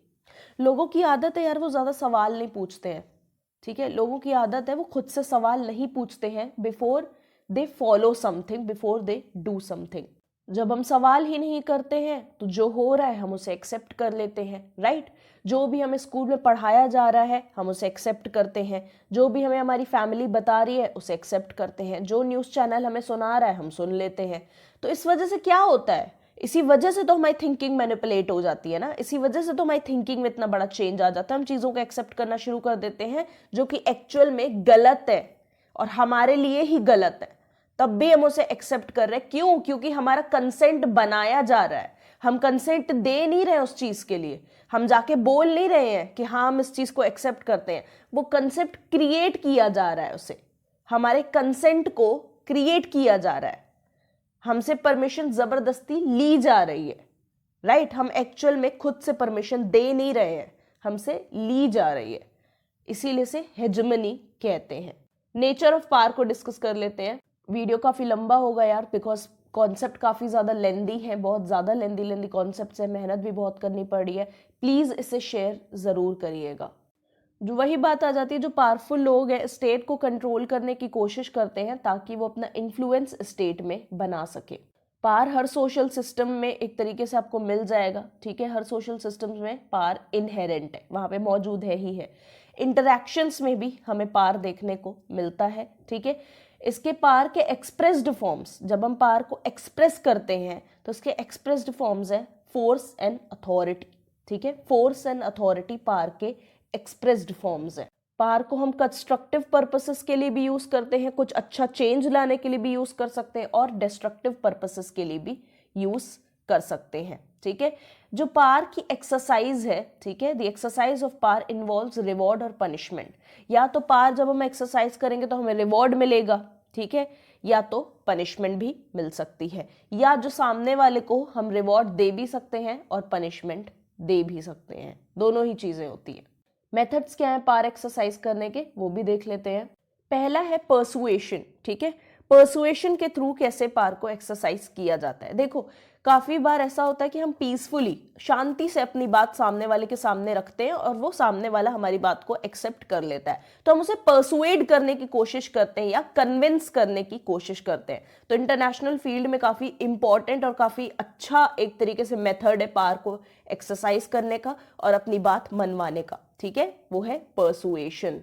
लोगों की आदत है यार, वो ज्यादा सवाल नहीं पूछते हैं, ठीक है, लोगों की आदत है वो खुद से सवाल नहीं पूछते हैं before they follow something, before they do something. जब हम सवाल ही नहीं करते हैं तो जो हो रहा है हम उसे एक्सेप्ट कर लेते हैं, राइट। जो भी हमें स्कूल में पढ़ाया जा रहा है हम उसे एक्सेप्ट करते हैं, जो भी हमें हमारी फैमिली बता रही है उसे एक्सेप्ट करते हैं, जो न्यूज़ चैनल हमें सुना रहा है हम सुन लेते हैं। तो इस वजह से क्या होता है, इसी वजह से तो हमारी थिंकिंग मैनिपुलेट हो जाती है ना, इसी वजह से तो हमारी थिंकिंग में इतना बड़ा चेंज आ जाता है। हम चीज़ों को एक्सेप्ट करना शुरू कर देते हैं जो कि एक्चुअल में गलत है और हमारे लिए ही गलत है, तब भी हम उसे एक्सेप्ट कर रहे हैं। क्यों? क्योंकि हमारा कंसेंट बनाया जा रहा है, हम कंसेंट दे नहीं रहे उस चीज के लिए, हम जाके बोल नहीं रहे हैं कि हाँ हम इस चीज को एक्सेप्ट करते हैं, वो कंसेप्ट क्रिएट किया जा रहा है, उसे हमारे कंसेंट को क्रिएट किया जा रहा है, हमसे परमिशन जबरदस्ती ली जा रही है, राइट। हम एक्चुअल में खुद से परमिशन दे नहीं रहे हैं, हमसे ली जा रही है, इसीलिए से हेजेमनी कहते हैं। नेचर ऑफ पावर को डिस्कस कर लेते हैं। वीडियो काफी लंबा होगा यार, बिकॉज कॉन्सेप्ट काफी ज्यादा लेंदी है, बहुत ज्यादा लेंदी कॉन्सेप्ट है, मेहनत भी बहुत करनी पड़ रही है। प्लीज इसे शेयर जरूर करिएगा। जो वही बात आ जाती है, जो पावरफुल लोग हैं स्टेट को कंट्रोल करने की कोशिश करते हैं ताकि वो अपना इन्फ्लुएंस स्टेट में बना सके। पावर हर सोशल सिस्टम में एक तरीके से आपको मिल जाएगा, ठीक है, हर सोशल सिस्टम में पावर इनहेरेंट है, वहां पे मौजूद है ही है। इंटरैक्शंस में भी हमें पावर देखने को मिलता है, ठीक है। इसके पावर के एक्सप्रेस्ड फॉर्म्स, जब हम पावर को एक्सप्रेस करते हैं तो इसके एक्सप्रेस्ड फॉर्म्स है फोर्स एंड अथॉरिटी, ठीक है, फोर्स एंड अथॉरिटी पावर के एक्सप्रेस्ड फॉर्म्स है। पार को हम कंस्ट्रक्टिव पर्पसेस के लिए भी यूज करते हैं, कुछ अच्छा चेंज लाने के लिए भी यूज कर सकते हैं और डिस्ट्रक्टिव पर्पसेस के लिए भी यूज कर सकते हैं। ठीक है, जो पार की एक्सरसाइज है, ठीक है, the exercise of power involves reward और पनिशमेंट। या तो पार जब हम एक्सरसाइज करेंगे तो हमें रिवॉर्ड मिलेगा, ठीक है, या तो पनिशमेंट भी मिल सकती है, या जो सामने वाले को हम रिवॉर्ड दे भी सकते हैं और पनिशमेंट दे भी सकते हैं, दोनों ही चीजें होती हैं। मेथड्स क्या है पार एक्सरसाइज करने के, वो भी देख लेते हैं। पहला है पर्सुएशन। ठीक है, पर्सुएशन के थ्रू कैसे पार को एक्सरसाइज किया जाता है। देखो, काफी बार ऐसा होता है कि हम पीसफुली, शांति से अपनी बात सामने वाले के सामने रखते हैं और वो सामने वाला हमारी बात को एक्सेप्ट कर लेता है, तो हम उसे पर्सुएड करने की कोशिश करते हैं या कन्विंस करने की कोशिश करते हैं। तो इंटरनेशनल फील्ड में काफी इंपॉर्टेंट और काफी अच्छा एक तरीके से मेथड है पार को एक्सरसाइज करने का और अपनी बात मनवाने का। ठीक है, वो है पर्सुएशन।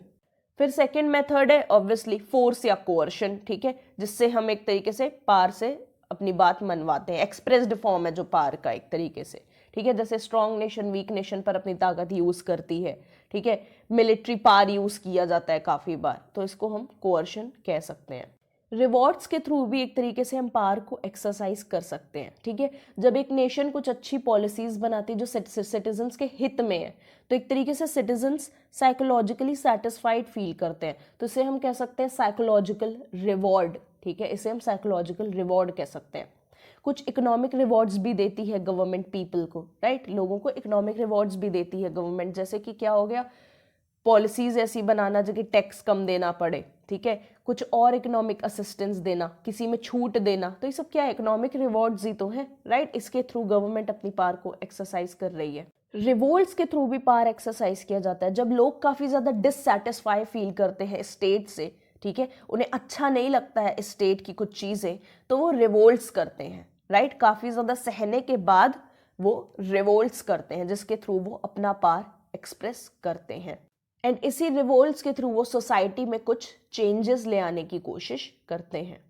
फिर सेकेंड मेथड है ऑब्वियसली फोर्स या कोअर्शन। ठीक है, जिससे हम एक तरीके से पार से अपनी बात मनवाते हैं, एक्सप्रेस्ड फॉर्म है जो पार का एक तरीके से। ठीक है, जैसे स्ट्रॉन्ग नेशन वीक नेशन पर अपनी ताकत यूज करती है। ठीक है, मिलिट्री पार यूज किया जाता है काफी बार, तो इसको हम कोअर्शन कह सकते हैं। रिवॉर्ड्स के थ्रू भी एक तरीके से हम पावर को एक्सरसाइज कर सकते हैं। ठीक है, जब एक नेशन कुछ अच्छी पॉलिसीज बनाती है जो सिटीजन्स के हित में है, तो एक तरीके से सिटीजन्स साइकोलॉजिकली सेटिस्फाइड फील करते हैं, तो इसे हम कह सकते हैं साइकोलॉजिकल रिवॉर्ड। ठीक है, इसे हम साइकोलॉजिकल रिवॉर्ड कह सकते हैं। कुछ इकोनॉमिक रिवॉर्ड्स भी देती है गवर्नमेंट पीपल को, राइट, लोगों को इकोनॉमिक रिवॉर्ड्स भी देती है गवर्नमेंट, जैसे कि क्या हो गया, पॉलिसीज ऐसी बनाना जो कि टैक्स कम देना पड़े। ठीक है, कुछ और इकोनॉमिक असिस्टेंस देना, किसी में छूट देना, तो ये सब क्या है, इकोनॉमिक रिवॉर्ड्स ही तो है, राइट। इसके थ्रू गवर्नमेंट अपनी पावर को एक्सरसाइज कर रही है। रिवोल्ट्स के थ्रू भी पावर एक्सरसाइज किया जाता है। जब लोग काफी ज्यादा डिससैटिस्फाई फील करते हैं स्टेट से, ठीक है, उन्हें अच्छा नहीं लगता है स्टेट की कुछ चीजें, तो वो रिवोल्ट्स करते हैं, राइट। काफी ज्यादा सहने के बाद वो रिवोल्ट्स करते हैं, जिसके थ्रू वो अपना पावर एक्सप्रेस करते हैं। एंड इसी रिवोल्ट्स के थ्रू वो सोसाइटी में कुछ चेंजेस ले आने की कोशिश करते हैं।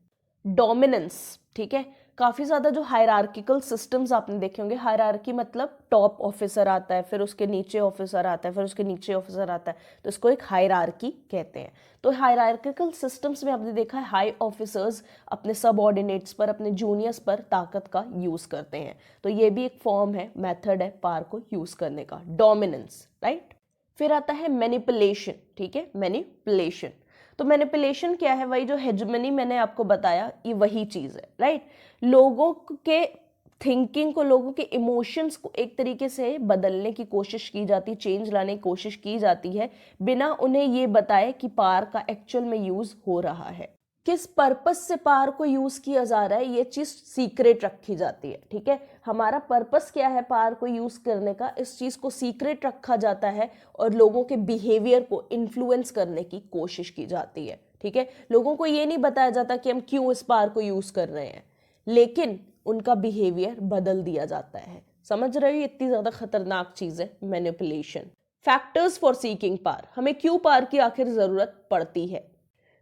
डोमिनेंस, ठीक है, काफी ज्यादा जो हायरार्किकल सिस्टम्स आपने देखे होंगे, हायरार्की मतलब टॉप ऑफिसर आता है, फिर उसके नीचे ऑफिसर आता है, फिर उसके नीचे ऑफिसर आता है, तो इसको एक हायरार्की कहते हैं। तो हायरार्किकल सिस्टम्स में आपने देखा है हाई ऑफिसर्स अपने सबऑर्डिनेट्स पर, अपने जूनियर्स पर ताकत का यूज करते हैं, तो ये भी एक फॉर्म है, मेथड है पावर को यूज करने का, डोमिनेंस, राइट। फिर आता है मैनिपुलेशन, ठीक है, मैनिपुलेशन। तो मैनिपुलेशन क्या है, वही जो हेजमनी मैंने आपको बताया, ये वही चीज है, राइट। लोगों के थिंकिंग को, लोगों के इमोशंस को एक तरीके से बदलने की कोशिश की जाती है, चेंज लाने की कोशिश की जाती है, बिना उन्हें ये बताए कि पावर का एक्चुअल में यूज हो रहा है। किस पर्पस से पावर को यूज किया जा रहा है, ये चीज सीक्रेट रखी जाती है, ठीक है। हमारा पर्पस क्या है पावर को यूज करने का, इस चीज को सीक्रेट रखा जाता है और लोगों के बिहेवियर को इन्फ्लुएंस करने की कोशिश की जाती है, ठीक है। लोगों को ये नहीं बताया जाता कि हम क्यों इस पावर को यूज कर रहे हैं, लेकिन उनका बिहेवियर बदल दिया जाता है। समझ रहे हो, इतनी ज्यादा खतरनाक चीज है manipulation. Factors for seeking power, हमें क्यों पावर की आखिर जरूरत पड़ती है।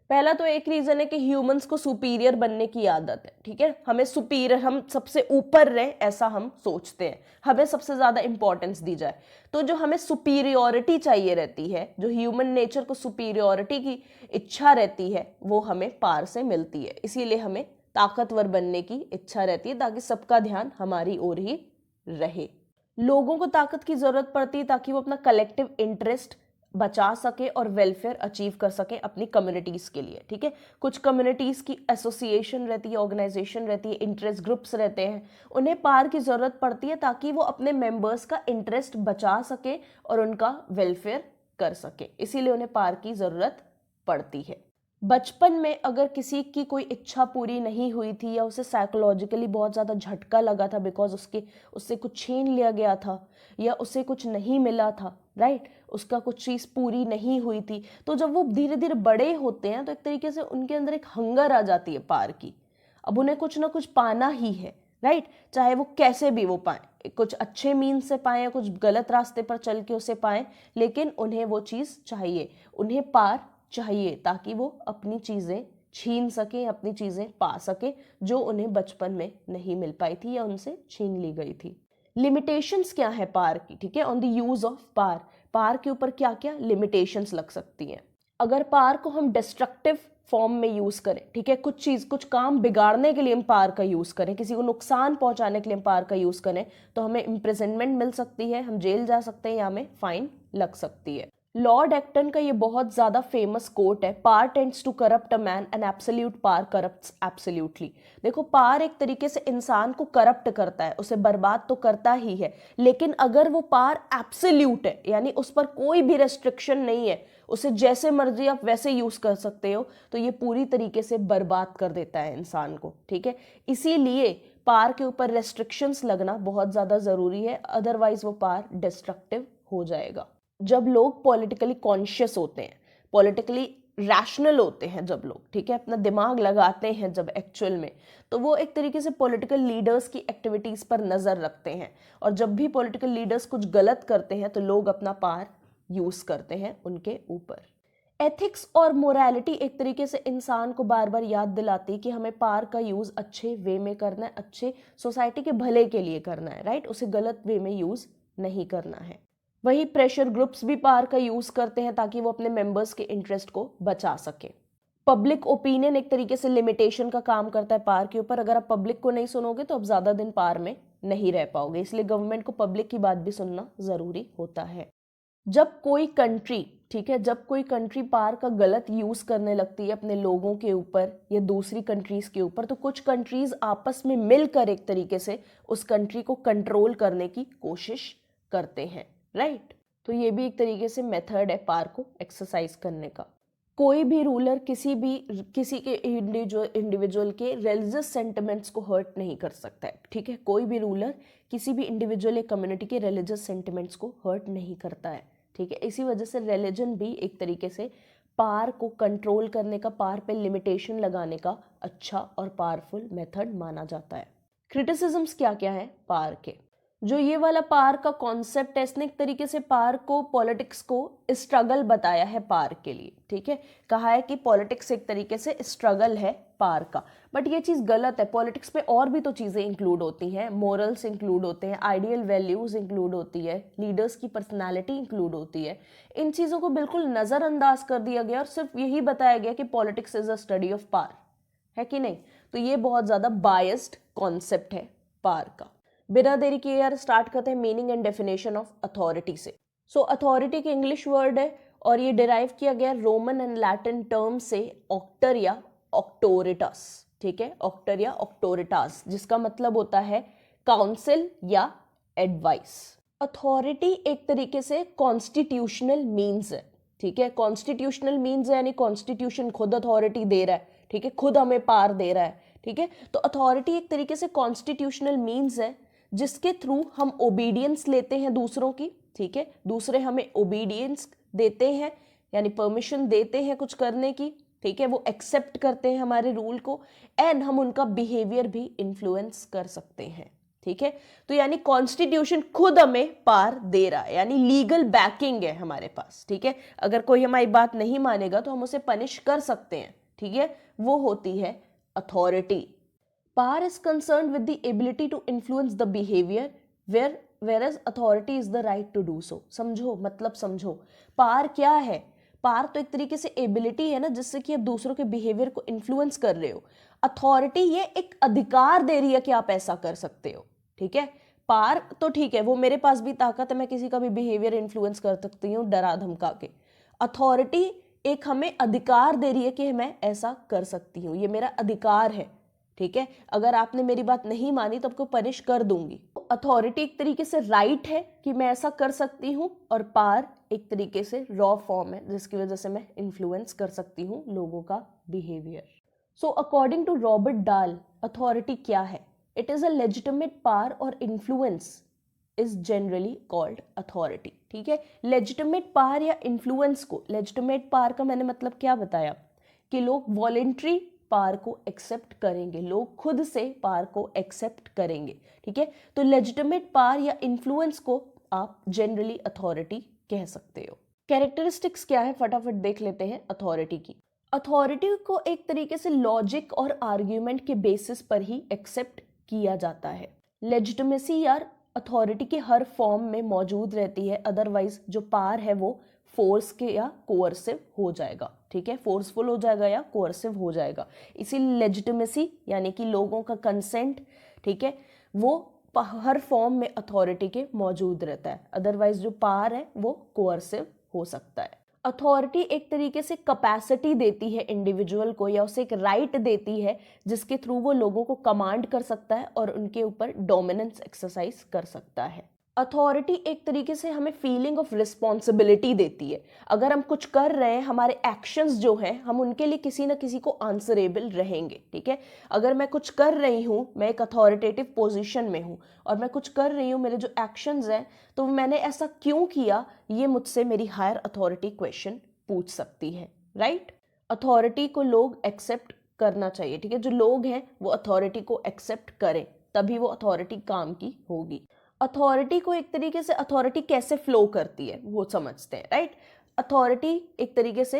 पहला तो एक रीजन है कि ह्यूमंस को सुपीरियर बनने की आदत है, ठीक है। हमें सुपीरियर, हम सबसे ऊपर रहे ऐसा हम सोचते हैं, हमें सबसे ज्यादा इंपॉर्टेंस दी जाए। तो जो हमें सुपीरियोरिटी चाहिए रहती है, जो ह्यूमन नेचर को सुपीरियोरिटी की इच्छा रहती है, वो हमें पावर से मिलती है। इसीलिए हमें ताकतवर बनने की इच्छा रहती है, ताकि सबका ध्यान हमारी ओर ही रहे। लोगों को ताकत की जरूरत पड़ती है ताकि वो अपना कलेक्टिव इंटरेस्ट बचा सके और वेलफेयर अचीव कर सके अपनी कम्युनिटीज के लिए, ठीक है। कुछ कम्युनिटीज की एसोसिएशन रहती है, ऑर्गेनाइजेशन रहती है, इंटरेस्ट ग्रुप्स रहते हैं, उन्हें पावर की जरूरत पड़ती है ताकि वो अपने मेंबर्स का इंटरेस्ट बचा सके और उनका वेलफेयर कर सके, इसीलिए उन्हें पावर की जरूरत पड़ती है। बचपन में अगर किसी की कोई इच्छा पूरी नहीं हुई थी या उसे साइकोलॉजिकली बहुत ज़्यादा झटका लगा था, बिकॉज उससे कुछ छीन लिया गया था या उसे कुछ नहीं मिला था, राइट, उसका कुछ चीज़ पूरी नहीं हुई थी, तो जब वो धीरे धीरे बड़े होते हैं तो एक तरीके से उनके अंदर एक हंगर आ जाती है पावर की। अब उन्हें कुछ ना कुछ पाना ही है, राइट, चाहे वो कैसे भी वो पाए, कुछ अच्छे मीन्स से पाए या कुछ गलत रास्ते पर चल के उसे पाए, लेकिन उन्हें वो चीज़ चाहिए, उन्हें पावर चाहिए ताकि वो अपनी चीजें छीन सके, अपनी चीजें पा सके जो उन्हें बचपन में नहीं मिल पाई थी या उनसे छीन ली गई थी। लिमिटेशंस क्या है पावर की, ठीक है, on the use of power. Power के ऊपर क्या क्या लिमिटेशंस लग सकती हैं। अगर पावर को हम डिस्ट्रक्टिव फॉर्म में यूज करें, ठीक है, कुछ काम बिगाड़ने के लिए हम पावर का यूज करें, किसी को नुकसान पहुंचाने के लिए हम पावर का यूज करें, तो हमें इम्प्रिजनमेंट मिल सकती है, हम जेल जा सकते हैं या हमें फाइन लग सकती है। लॉर्ड एक्टन का ये बहुत ज्यादा फेमस कोट है, power tends to corrupt a man and absolute power corrupts absolutely. देखो, पावर एक तरीके से इंसान को करप्ट करता है, उसे बर्बाद तो करता ही है, लेकिन अगर वो पावर एब्सोल्यूट है, यानी उस पर कोई भी रेस्ट्रिक्शन नहीं है, उसे जैसे मर्जी आप वैसे यूज कर सकते हो, तो ये पूरी तरीके से बर्बाद कर देता है इंसान को, ठीक है। इसीलिए पावर के ऊपर रेस्ट्रिक्शंस लगना बहुत ज्यादा जरूरी है, अदरवाइज वो पावर डिस्ट्रक्टिव हो जाएगा। जब लोग पॉलिटिकली कॉन्शियस होते हैं, पॉलिटिकली रैशनल होते हैं, जब लोग, ठीक है, अपना दिमाग लगाते हैं जब एक्चुअल में, तो वो एक तरीके से पॉलिटिकल लीडर्स की एक्टिविटीज पर नजर रखते हैं, और जब भी पॉलिटिकल लीडर्स कुछ गलत करते हैं तो लोग अपना पावर यूज करते हैं उनके ऊपर। एथिक्स और मोरालिटी एक तरीके से इंसान को बार बार याद दिलाती है कि हमें पावर का यूज अच्छे वे में करना है, अच्छे सोसाइटी के भले के लिए करना है, राइट, उसे गलत वे में यूज नहीं करना है। वही प्रेशर ग्रुप्स भी पावर का यूज करते हैं ताकि वो अपने मेंबर्स के इंटरेस्ट को बचा सके। पब्लिक ओपिनियन एक तरीके से लिमिटेशन का काम करता है पावर के ऊपर, अगर आप पब्लिक को नहीं सुनोगे तो आप ज्यादा दिन पावर में नहीं रह पाओगे, इसलिए गवर्नमेंट को पब्लिक की बात भी सुनना जरूरी होता है। जब कोई कंट्री, ठीक है, जब कोई कंट्री पावर का गलत यूज करने लगती है अपने लोगों के ऊपर या दूसरी कंट्रीज के ऊपर, तो कुछ कंट्रीज आपस में मिलकर एक तरीके से उस कंट्री को कंट्रोल करने की कोशिश करते हैं, राइट। तो ये भी एक तरीके से मेथड है पावर को एक्सरसाइज करने का। कोई भी रूलर किसी के इंडिविजुअल के रिलीजियस सेंटिमेंट्स को हर्ट नहीं कर सकता है, ठीक है, कोई भी रूलर किसी भी इंडिविजुअल या कम्युनिटी के रिलीजियस सेंटिमेंट्स को हर्ट नहीं करता है, ठीक है। इसी वजह से रिलीजन भी एक तरीके से पावर को कंट्रोल करने का, पावर पे लिमिटेशन लगाने का अच्छा और पावरफुल मेथड माना जाता है। क्रिटिसिज्म्स क्या क्या है पावर के? जो ये वाला पावर का कॉन्सेप्ट है, इसने एक तरीके से पावर को, पॉलिटिक्स को स्ट्रगल बताया है पावर के लिए, ठीक है। कहा है कि पॉलिटिक्स एक तरीके से स्ट्रगल है पावर का, बट ये चीज गलत है। पॉलिटिक्स में और भी तो चीजें इंक्लूड होती हैं, मोरल्स इंक्लूड होते हैं, आइडियल वैल्यूज इंक्लूड होती है, लीडर्स की पर्सनैलिटी इंक्लूड होती है। इन चीजों को बिल्कुल नजरअंदाज कर दिया गया और सिर्फ यही बताया गया कि politics is a study of power, है कि नहीं। तो ये बहुत ज्यादा बायस्ड कॉन्सेप्ट है पावर का। बिना देरी किए यार स्टार्ट करते हैं meaning and definition of authority से। सो अथॉरिटी के इंग्लिश वर्ड है और ये डिराइव किया गया रोमन एंड लैटिन टर्म से ऑक्टर या ऑक्टोरिटस, ठीक है, ऑक्टर या ऑक्टोरिटास, जिसका मतलब होता है काउंसिल या एडवाइस। अथॉरिटी एक तरीके से कॉन्स्टिट्यूशनल मीन्स है, ठीक है, कॉन्स्टिट्यूशनल मीन्स है यानी कॉन्स्टिट्यूशन खुद अथॉरिटी दे रहा है, ठीक है, खुद हमें पावर दे रहा है, ठीक है। तो अथॉरिटी एक तरीके से कॉन्स्टिट्यूशनल मीन्स है जिसके थ्रू हम ओबीडियंस लेते हैं दूसरों की, ठीक है, दूसरे हमें ओबीडियंस देते हैं यानी परमिशन देते हैं कुछ करने की, ठीक है, वो एक्सेप्ट करते हैं हमारे रूल को, एंड हम उनका बिहेवियर भी इन्फ्लुएंस कर सकते हैं, ठीक है। तो यानी कॉन्स्टिट्यूशन खुद हमें पावर दे रहा है, यानी लीगल बैकिंग है हमारे पास, ठीक है। अगर कोई हमारी बात नहीं मानेगा तो हम उसे पनिश कर सकते हैं, ठीक है, वो होती है authority. Power is concerned with the ability to influence the behavior, whereas authority is the right to do so. समझो, मतलब समझो, पावर क्या है? पावर तो एक तरीके से एबिलिटी है ना, जिससे कि आप दूसरों के बिहेवियर को इन्फ्लुएंस कर रहे हो। अथॉरिटी ये एक अधिकार दे रही है कि आप ऐसा कर सकते हो, ठीक है। पावर तो ठीक है, वो मेरे पास भी ताकत है, मैं किसी का भी बिहेवियर इन्फ्लुएंस कर सकती हूँ डरा धमका के। अथॉरिटी एक हमें अधिकार दे रही है कि मैं ऐसा कर सकती हूँ, ये मेरा अधिकार है, ठीक है। अगर आपने मेरी बात नहीं मानी तो आपको पनिश कर दूंगी। अथॉरिटी एक तरीके से राइट है कि मैं ऐसा कर सकती हूँ, और पावर एक तरीके से रॉ फॉर्म है जिसकी वजह से मैं इन्फ्लुएंस कर सकती हूँ लोगों का behaviour. So according to Robert Dahl, authority क्या है? It is a legitimate power और influence is generally called authority, ठीक है। लेजिटिमेट पावर या इन्फ्लुएंस को, लेजिटिमेट पावर का मैंने मतलब क्या बताया कि लोग वॉलेंट्री पावर को एक्सेप्ट करेंगे, लोग खुद से पावर को एक्सेप्ट करेंगे, ठीक है। तो लेजिटिमेट पावर या इन्फ्लुएंस को आप जनरली अथॉरिटी कह सकते हो। कैरेक्टरिस्टिक्स क्या है फटाफट देख लेते हैं अथॉरिटी की। अथॉरिटी को एक तरीके से लॉजिक और आर्ग्यूमेंट के बेसिस पर ही एक्सेप्ट किया जाता है। लेजिटिमेसी यार अथॉरिटी की हर फॉर्म में मौजूद रहती है, अदरवाइज जो पावर है वो फोर्स के या कोअर्सिव हो जाएगा, ठीक है, फोर्सफुल हो जाएगा या कोअर्सिव हो जाएगा। इसीलिए लेजिटिमेसी यानी कि लोगों का कंसेंट, ठीक है, वो हर फॉर्म में अथॉरिटी के मौजूद रहता है, अदरवाइज जो पावर है वो कोअर्सिव हो सकता है। अथॉरिटी एक तरीके से कैपेसिटी देती है इंडिविजुअल को, या उसे एक राइट देती है जिसके थ्रू वो लोगों को कमांड कर सकता है और उनके ऊपर डोमिनेंस एक्सरसाइज कर सकता है। अथॉरिटी एक तरीके से हमें फीलिंग ऑफ रिस्पॉन्सिबिलिटी देती है। अगर हम कुछ कर रहे हैं, हमारे एक्शंस जो हैं, हम उनके लिए किसी ना किसी को आंसरेबल रहेंगे, ठीक है। अगर मैं कुछ कर रही हूँ, मैं एक अथॉरिटेटिव पोजीशन में हूँ और मैं कुछ कर रही हूँ, मेरे जो एक्शंस हैं, तो मैंने ऐसा क्यों किया, ये मुझसे मेरी हायर अथॉरिटी क्वेश्चन पूछ सकती है, राइट। अथॉरिटी को लोग एक्सेप्ट करना चाहिए, ठीक है, जो लोग हैं वो अथॉरिटी को एक्सेप्ट करें, तभी वो अथॉरिटी काम की होगी। अथॉरिटी को एक तरीके से अथॉरिटी कैसे फ्लो करती है वो समझते हैं, राइट। अथॉरिटी एक तरीके से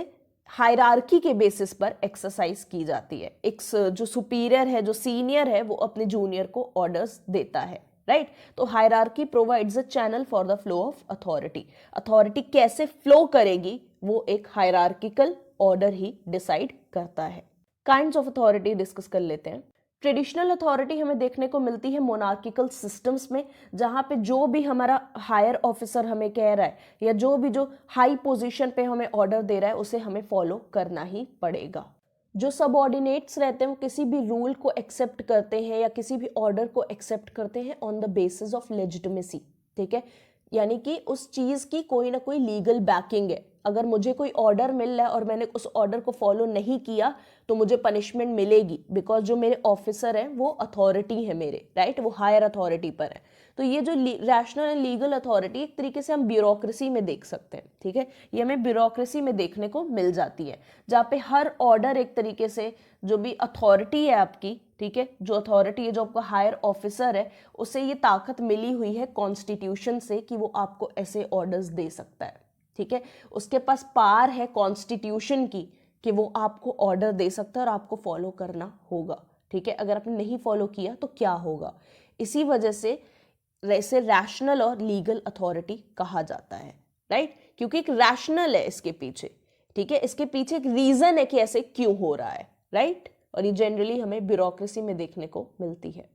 हायरार्की के बेसिस पर एक्सरसाइज की जाती है। एक जो सुपीरियर है, जो सीनियर है, वो अपने जूनियर को ऑर्डर्स देता है, राइट। तो hierarchy provides a channel for the flow of authority. Authority कैसे फ्लो करेगी वो एक हायरार्किकल ऑर्डर ही डिसाइड करता है। काइंड्स ऑफ अथॉरिटी डिस्कस कर लेते हैं। ट्रेडिशनल अथॉरिटी हमें देखने को मिलती है मोनार्किकल सिस्टम्स में, जहाँ पे जो भी हमारा हायर ऑफिसर हमें कह रहा है या जो हाई पोजीशन पे हमें ऑर्डर दे रहा है उसे हमें फॉलो करना ही पड़ेगा। जो सबऑर्डिनेट्स रहते हैं वो किसी भी रूल को एक्सेप्ट करते हैं या किसी भी ऑर्डर को एक्सेप्ट करते हैं on the basis of legitimacy, ठीक है, यानी कि उस चीज़ की कोई ना कोई लीगल बैकिंग है। अगर मुझे कोई ऑर्डर मिल रहा है और मैंने उस ऑर्डर को फॉलो नहीं किया तो मुझे पनिशमेंट मिलेगी, बिकॉज जो मेरे ऑफिसर हैं वो अथॉरिटी है मेरे, राइट, वो हायर अथॉरिटी पर है। तो ये जो रैशनल एंड लीगल अथॉरिटी एक तरीके से हम ब्यूरोक्रेसी में देख सकते हैं, ठीक है, ये हमें ब्यूरोक्रेसी में देखने को मिल जाती है, जहाँ पे हर ऑर्डर एक तरीके से जो भी अथॉरिटी है आपकी, ठीक है, जो अथॉरिटी है, जो आपका हायर ऑफिसर है, उसे ये ताकत मिली हुई है कॉन्स्टिट्यूशन से कि वो आपको ऐसे ऑर्डर्स दे सकता है, ठीक है, उसके पास पावर है कॉन्स्टिट्यूशन की कि वो आपको ऑर्डर दे सकता है और आपको फॉलो करना होगा, ठीक है। अगर आपने नहीं फॉलो किया तो क्या होगा। इसी वजह से इसे रैशनल और लीगल अथॉरिटी कहा जाता है, राइट, क्योंकि एक रैशनल है इसके पीछे, ठीक है, इसके पीछे एक रीजन है कि ऐसे क्यों हो रहा है, राइट। और ये जनरली हमें ब्यूरोक्रेसी में देखने को मिलती है।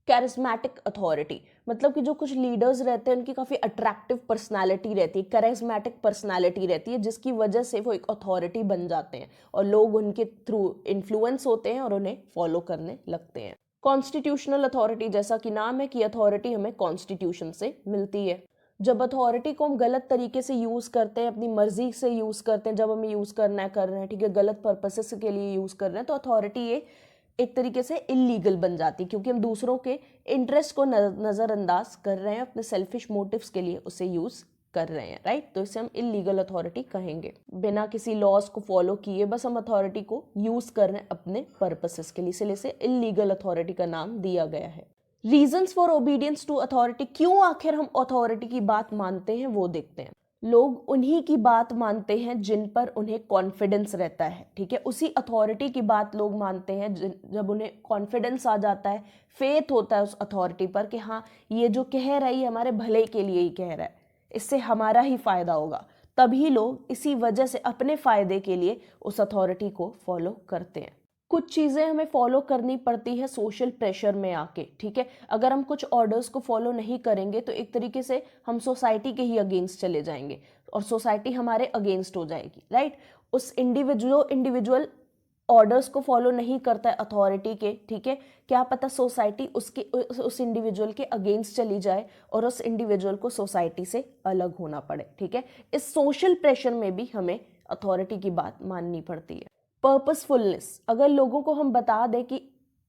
कैरिज्मेटिक अथॉरिटी मतलब कि जो कुछ लीडर्स रहते हैं उनकी काफ़ी अट्रैक्टिव पर्सनालिटी रहती है, कैरिज्मेटिक पर्सनालिटी रहती है, जिसकी वजह से वो एक अथॉरिटी बन जाते हैं और लोग उनके थ्रू इन्फ्लुएंस होते हैं और उन्हें फॉलो करने लगते हैं। कॉन्स्टिट्यूशनल अथॉरिटी, जैसा कि नाम है कि अथॉरिटी हमें कॉन्स्टिट्यूशन से मिलती है। जब अथॉरिटी को हम गलत तरीके से यूज़ करते हैं, अपनी मर्जी से यूज़ करते हैं, जब हमें यूज़ करना है कर रहे हैं, ठीक है, गलत पर्पसेस के लिए यूज़ कर रहे हैं, तो अथॉरिटी ये एक तरीके से इलीगल बन जाती है, क्योंकि हम दूसरों के इंटरेस्ट को नज़रअंदाज कर रहे हैं, अपने सेल्फिश मोटिव्स के लिए उसे यूज़ कर रहे हैं, राइट। तो इसे हम इलीगल अथॉरिटी कहेंगे। बिना किसी लॉज को फॉलो किए बस हम अथॉरिटी को यूज़ कर रहे हैं अपने पर्पसेस के लिए, इसलिए इसे इलीगल अथॉरिटी का नाम दिया गया है। Reasons for obedience to authority, क्यों आखिर हम अथॉरिटी की बात मानते हैं वो देखते हैं। लोग उन्हीं की बात मानते हैं जिन पर उन्हें कॉन्फिडेंस रहता है, ठीक है, उसी अथॉरिटी की बात लोग मानते हैं जब उन्हें कॉन्फिडेंस आ जाता है, फेथ होता है उस अथॉरिटी पर कि हाँ ये जो कह रहा है ये हमारे भले के लिए ही कह रहा है, इससे हमारा ही फायदा होगा, तभी लोग इसी वजह से अपने फायदे के लिए उस अथॉरिटी को फॉलो करते हैं। कुछ चीज़ें हमें फॉलो करनी पड़ती है सोशल प्रेशर में आके, ठीक है, अगर हम कुछ ऑर्डर्स को फॉलो नहीं करेंगे तो एक तरीके से हम सोसाइटी के ही अगेंस्ट चले जाएंगे और सोसाइटी हमारे अगेंस्ट हो जाएगी, राइट। उस इंडिविजुअल ऑर्डर्स को फॉलो नहीं करता है अथॉरिटी के, ठीक है, क्या पता सोसाइटी उस इंडिविजुअल के अगेंस्ट चली जाए और उस इंडिविजुअल को सोसाइटी से अलग होना पड़े, ठीक है। इस सोशल प्रेशर में भी हमें अथॉरिटी की बात माननी पड़ती है। पर्पसफुलनेस, अगर लोगों को हम बता दें कि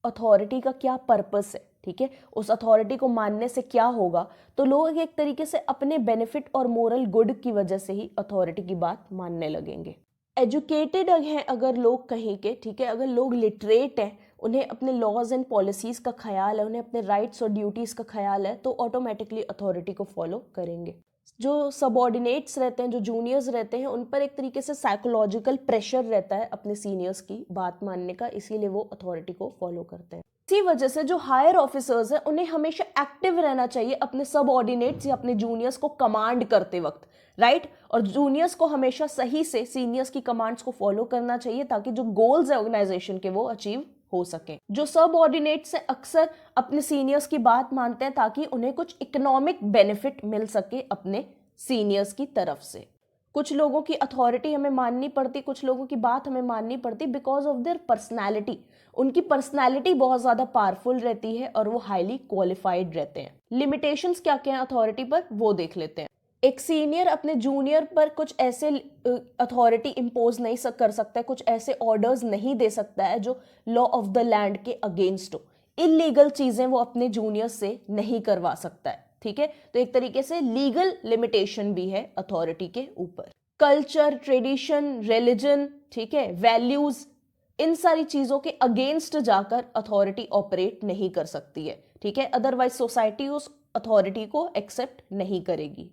अथॉरिटी का क्या पर्पस है, ठीक है, उस अथॉरिटी को मानने से क्या होगा, तो लोग एक तरीके से अपने बेनिफिट और मोरल गुड की वजह से ही अथॉरिटी की बात मानने लगेंगे। एजुकेटेड हैं अगर लोग कहीं के, ठीक है, अगर लोग लिटरेट हैं, उन्हें अपने लॉज एंड पॉलिसीज का ख्याल है, उन्हें अपने राइट्स और ड्यूटीज का ख्याल है, तो ऑटोमेटिकली अथॉरिटी को फॉलो करेंगे। जो सबऑर्डिनेट्स रहते हैं, जो जूनियर्स रहते हैं, उन पर एक तरीके से साइकोलॉजिकल प्रेशर रहता है अपने सीनियर्स की बात मानने का, इसीलिए वो अथॉरिटी को फॉलो करते हैं। इसी वजह से जो हायर ऑफिसर्स हैं उन्हें हमेशा एक्टिव रहना चाहिए अपने सबऑर्डिनेट्स या अपने जूनियर्स को कमांड करते वक्त, राइट। और जूनियर्स को हमेशा सही से सीनियर्स की कमांड्स को फॉलो करना चाहिए ताकि जो गोल्स है ऑर्गेनाइजेशन के वो अचीव हो सके। जो सबऑर्डिनेट्स है अक्सर अपने सीनियर्स की बात मानते हैं ताकि उन्हें कुछ इकोनॉमिक बेनिफिट मिल सके अपने सीनियर्स की तरफ से। कुछ लोगों की अथॉरिटी हमें माननी पड़ती, कुछ लोगों की बात हमें माननी पड़ती बिकॉज ऑफ देयर पर्सनैलिटी। उनकी पर्सनैलिटी बहुत ज्यादा पावरफुल रहती है और वो हाईली क्वालिफाइड रहते हैं। लिमिटेशंस क्या क्या हैं अथॉरिटी पर वो देख लेते हैं। एक सीनियर अपने जूनियर पर कुछ ऐसे अथॉरिटी इंपोज नहीं कर सकता है, कुछ ऐसे ऑर्डर्स नहीं दे सकता है जो लॉ ऑफ द लैंड के अगेंस्ट हो। इलीगल चीजें वो अपने जूनियर से नहीं करवा सकता है, ठीक है। तो एक तरीके से लीगल लिमिटेशन भी है अथॉरिटी के ऊपर। कल्चर, ट्रेडिशन, रिलीजन, ठीक है, वैल्यूज, इन सारी चीजों के अगेंस्ट जाकर अथॉरिटी ऑपरेट नहीं कर सकती है, ठीक है। अदरवाइज सोसाइटी उस अथॉरिटी को एक्सेप्ट नहीं करेगी।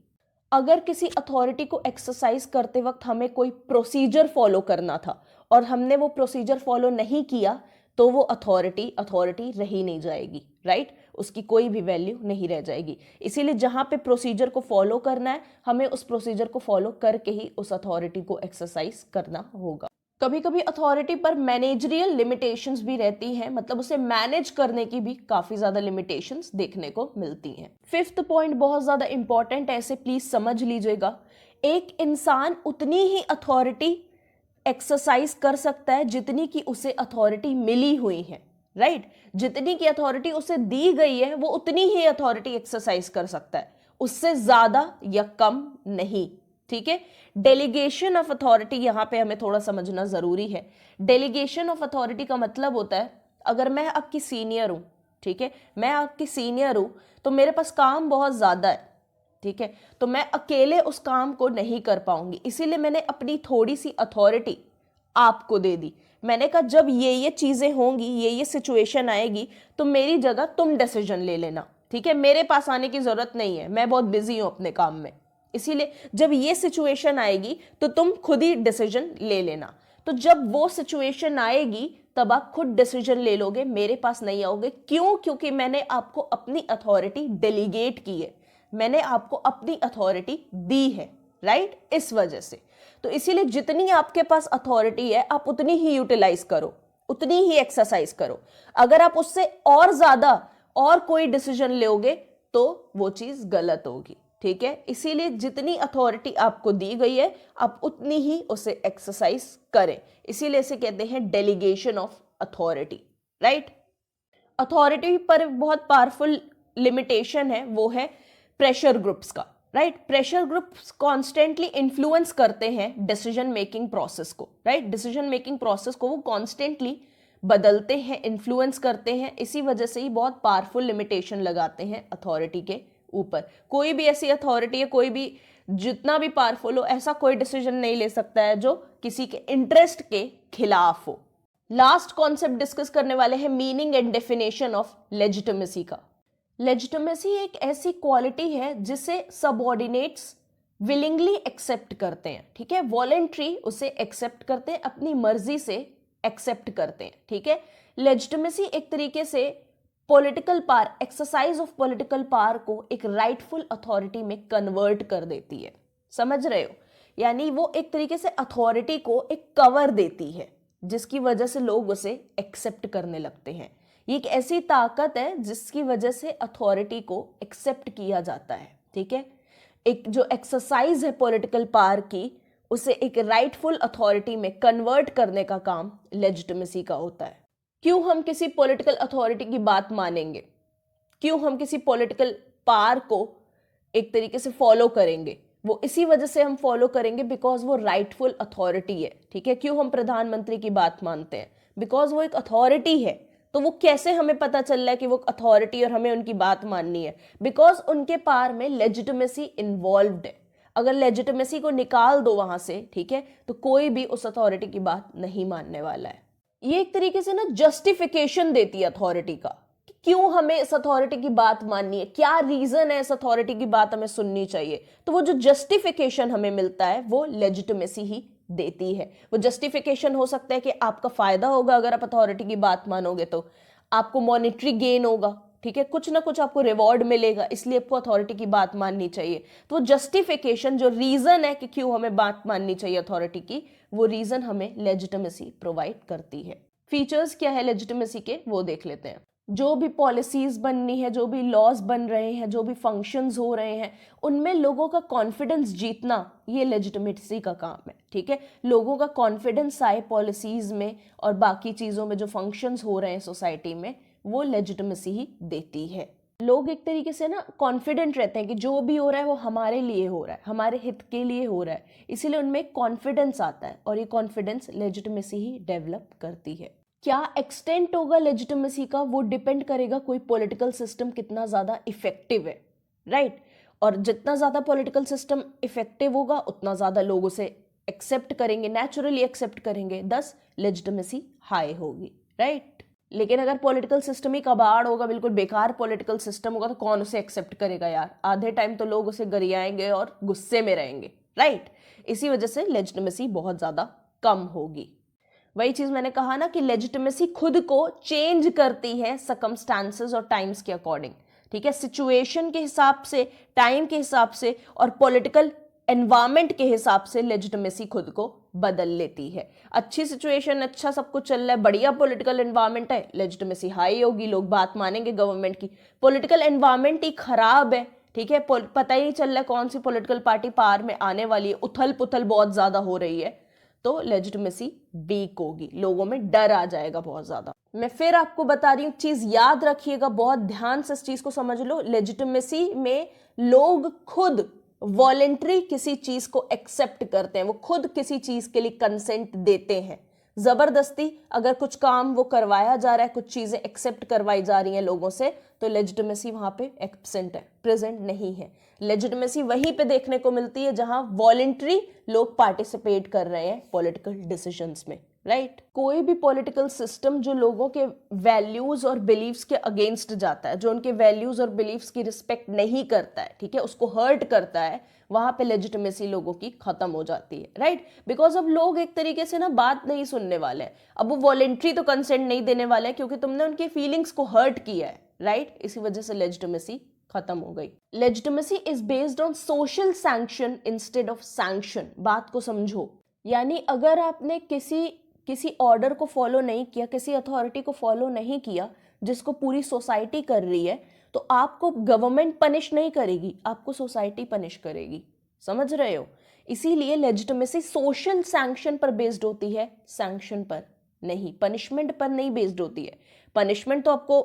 अगर किसी अथॉरिटी को एक्सरसाइज करते वक्त हमें कोई प्रोसीजर फॉलो करना था और हमने वो प्रोसीजर फॉलो नहीं किया तो वो अथॉरिटी रही नहीं जाएगी, राइट। उसकी कोई भी वैल्यू नहीं रह जाएगी। इसीलिए जहां पे प्रोसीजर को फॉलो करना है हमें उस प्रोसीजर को फॉलो करके ही उस अथॉरिटी को एक्सरसाइज करना होगा। कभी कभी अथॉरिटी पर मैनेजरियल लिमिटेशंस भी रहती हैं, मतलब उसे मैनेज करने की भी काफी ज्यादा लिमिटेशंस देखने को मिलती हैं। फिफ्थ पॉइंट बहुत ज्यादा इंपॉर्टेंट है, ऐसे प्लीज समझ लीजिएगा। एक इंसान उतनी ही अथॉरिटी एक्सरसाइज कर सकता है जितनी की उसे अथॉरिटी मिली हुई है, राइट। जितनी की अथॉरिटी उसे दी गई है वो उतनी ही अथॉरिटी एक्सरसाइज कर सकता है, उससे ज्यादा या कम नहीं, ठीक है। डेलीगेशन ऑफ अथॉरिटी यहां पे हमें थोड़ा समझना जरूरी है। डेलीगेशन ऑफ अथॉरिटी का मतलब होता है अगर मैं आपकी सीनियर हूं, ठीक है, मैं आपकी सीनियर हूं तो मेरे पास काम बहुत ज्यादा है, ठीक है, तो मैं अकेले उस काम को नहीं कर पाऊंगी, इसीलिए मैंने अपनी थोड़ी सी अथॉरिटी आपको दे दी। मैंने कहा जब ये चीजें होंगी, ये सिचुएशन आएगी तो मेरी जगह तुम डिसीजन ले लेना, ठीक है, मेरे पास आने की जरूरत नहीं है, मैं बहुत बिजी हूं अपने काम में, इसीलिए जब ये सिचुएशन आएगी तो तुम खुद ही डिसीजन ले लेना। तो जब वो सिचुएशन आएगी तब आप खुद डिसीजन ले लोगे, मेरे पास नहीं आओगे। क्यों? क्योंकि मैंने आपको अपनी अथॉरिटी डेलीगेट की है, मैंने आपको अपनी अथॉरिटी दी है, राइट। इस वजह से तो इसीलिए जितनी आपके पास अथॉरिटी है आप उतनी ही यूटिलाइज करो, उतनी ही एक्सरसाइज करो। अगर आप उससे और ज्यादा और कोई डिसीजन लोगे तो वो चीज गलत होगी, ठीक है। इसीलिए जितनी अथॉरिटी आपको दी गई है आप उतनी ही उसे एक्सरसाइज करें, इसीलिए इसे कहते हैं delegation of authority, right. Authority पर बहुत पावरफुल लिमिटेशन है, वो है प्रेशर ग्रुप्स का, right. Pressure groups constantly influence करते हैं डिसीजन मेकिंग प्रोसेस को, राइट। डिसीजन मेकिंग प्रोसेस को वो कॉन्स्टेंटली बदलते हैं, इन्फ्लुएंस करते हैं, इसी वजह से ही बहुत पावरफुल लिमिटेशन लगाते हैं अथॉरिटी के ऊपर। कोई भी ऐसी अथॉरिटी है, कोई भी जितना भी पावरफुल हो, ऐसा कोई डिसीजन नहीं ले सकता है जो किसी के इंटरेस्ट के खिलाफ हो। लास्ट कॉन्सेप्ट डिस्कस करने वाले हैं meaning and definition of legitimacy का। लेजिटिमेसी एक ऐसी क्वालिटी है जिसे सबऑर्डिनेट्स विलिंगली एक्सेप्ट करते हैं, ठीक है, वॉलेंट्री उसे एक्सेप्ट करते हैं, अपनी मर्जी से एक्सेप्ट करते हैं, ठीक है। लेजिटिमेसी एक तरीके से political power, exercise of political power को एक राइटफुल अथॉरिटी में कन्वर्ट कर देती है, समझ रहे हो। यानी वो एक तरीके से अथॉरिटी को एक कवर देती है जिसकी वजह से लोग उसे एक्सेप्ट करने लगते हैं। ये एक ऐसी ताकत है जिसकी वजह से अथॉरिटी को एक्सेप्ट किया जाता है, ठीक है। एक जो एक्सरसाइज है पॉलिटिकल पावर की, उसे एक राइटफुल अथॉरिटी में कन्वर्ट करने का काम लेजिटिमेसी का होता है। क्यों हम किसी पॉलिटिकल अथॉरिटी की बात मानेंगे, क्यों हम किसी पॉलिटिकल पावर को एक तरीके से फॉलो करेंगे, वो इसी वजह से हम फॉलो करेंगे बिकॉज वो राइटफुल अथॉरिटी है, ठीक है। क्यों हम प्रधानमंत्री की बात मानते हैं, बिकॉज वो एक अथॉरिटी है। तो वो कैसे हमें पता चल रहा है कि वो अथॉरिटी और हमें उनकी बात माननी है, बिकॉज उनके पावर में लेजिटिमेसी इन्वॉल्व्ड है। अगर लेजिटिमेसी को निकाल दो वहां से, ठीक है, तो कोई भी उस अथॉरिटी की बात नहीं मानने वाला है। ये एक तरीके से ना जस्टिफिकेशन देती है अथॉरिटी का कि क्यों हमें इस अथॉरिटी की बात माननी है, क्या रीजन है इस अथॉरिटी की बात हमें सुननी चाहिए, तो वो जो जस्टिफिकेशन हमें मिलता है वो लेजिटिमेसी ही देती है। वो जस्टिफिकेशन हो सकता है कि आपका फायदा होगा अगर आप अथॉरिटी की बात मानोगे, तो आपको मॉनेटरी गेन होगा, ठीक है, कुछ ना कुछ आपको रिवॉर्ड मिलेगा, इसलिए आपको अथॉरिटी की बात माननी चाहिए। तो जस्टिफिकेशन, जो रीजन है कि क्यों हमें बात माननी चाहिए अथॉरिटी की, वो रीजन हमें लेजिटिमेसी प्रोवाइड करती है। फीचर्स क्या है लेजिटिमेसी के, वो देख लेते हैं। जो भी पॉलिसीज बननी है, जो भी लॉज बन रहे हैं, जो भी फंक्शंस हो रहे हैं, उनमें लोगों का कॉन्फिडेंस जीतना, ये लेजिटिमेसी का काम है, ठीक है। लोगों का कॉन्फिडेंस आए पॉलिसीज में और बाकी चीजों में, जो फंक्शंस हो रहे हैं सोसाइटी में, वो लेजिटिमेसी ही देती है। लोग एक तरीके से ना कॉन्फिडेंट रहते हैं कि जो भी हो रहा है वो हमारे लिए हो रहा है, हमारे हित के लिए हो रहा है, इसीलिए उनमें कॉन्फिडेंस आता है और ये कॉन्फिडेंस लेजिटिमेसी ही डेवलप करती है। क्या एक्सटेंट होगा लेजिटिमेसी का, वो डिपेंड करेगा कोई पॉलिटिकल सिस्टम कितना ज्यादा इफेक्टिव है, राइट। और जितना ज्यादा पॉलिटिकल सिस्टम इफेक्टिव होगा उतना ज्यादा लोग उसे एक्सेप्ट करेंगे, नेचुरली एक्सेप्ट करेंगे, thus लेजिटिमेसी हाई होगी, राइट। लेकिन अगर पॉलिटिकल सिस्टम ही कबाड़ होगा, बिल्कुल बेकार पॉलिटिकल सिस्टम होगा, तो कौन उसे एक्सेप्ट करेगा यार। आधे टाइम तो लोग उसे गरियाएंगे और गुस्से में रहेंगे, राइट। इसी वजह से लेजिटिमेसी बहुत ज्यादा कम होगी। वही चीज मैंने कहा ना कि लेजिटिमेसी खुद को चेंज करती है सर्कमस्टांसेस और टाइम्स के अकॉर्डिंग, ठीक है। सिचुएशन के हिसाब से, टाइम के हिसाब से और पॉलिटिकल एनवायरमेंट के हिसाब से लेजिटिमेसी खुद को बदल लेती है। अच्छी सिचुएशन, अच्छा सब कुछ चल रहा है, बढ़िया पॉलिटिकल एनवायरमेंट है, लेजिटिमेसी हाई होगी, लोग बात मानेंगे गवर्नमेंट की। पॉलिटिकल एनवायरमेंट ही खराब है, ठीक है, पता ही नहीं चल रहा है कौन सी पॉलिटिकल पार्टी पार में आने वाली है, उथल पुथल बहुत ज्यादा हो रही है, तो लेजिटिमेसी वीक होगी, लोगों में डर आ जाएगा बहुत ज्यादा। मैं फिर आपको बता रही हूँ, चीज याद रखिएगा, बहुत ध्यान से इस चीज को समझ लो। लेजिटिमेसी में लोग खुद वॉलेंट्री किसी चीज को एक्सेप्ट करते हैं, वो खुद किसी चीज के लिए कंसेंट देते हैं। जबरदस्ती अगर कुछ काम वो करवाया जा रहा है, कुछ चीजें एक्सेप्ट करवाई जा रही हैं लोगों से, तो लेजिटिमेसी वहां पे एब्सेंट है, प्रेजेंट नहीं है। लेजिटिमेसी वहीं पे देखने को मिलती है जहां वॉलेंट्री लोग पार्टिसिपेट कर रहे हैं पॉलिटिकल डिसीजंस में, राइट। कोई भी पॉलिटिकल सिस्टम जो लोगों के वैल्यूज और बिलीव्स के अगेंस्ट जाता है, जो उनके वैल्यूज और बिलीव्स की रिस्पेक्ट नहीं करता है, ठीक है, उसको हर्ट करता है, वहां पे लेजिटिमेसी लोगों की खत्म हो जाती है, राइट। बिकॉज अब लोग एक तरीके से ना बात नहीं सुनने वाले हैं, अब वो वॉलेंट्री तो कंसेंट नहीं देने वाले हैं क्योंकि तुमने उनकी फीलिंग्स को हर्ट किया है, राइट। इसी वजह से लेजिटिमेसी खत्म हो गई। Legitimacy is based on social sanction instead of sanction. बात को समझो, यानी अगर आपने किसी ऑर्डर को फॉलो नहीं किया, किसी अथॉरिटी को फॉलो नहीं किया जिसको पूरी सोसाइटी कर रही है, तो आपको गवर्नमेंट पनिश नहीं करेगी, आपको सोसाइटी पनिश करेगी, समझ रहे हो। इसीलिए लेजिटिमेसी सोशल सैंक्शन पर बेस्ड होती है, सैंक्शन पर नहीं, पनिशमेंट पर नहीं बेस्ड होती है। पनिशमेंट तो आपको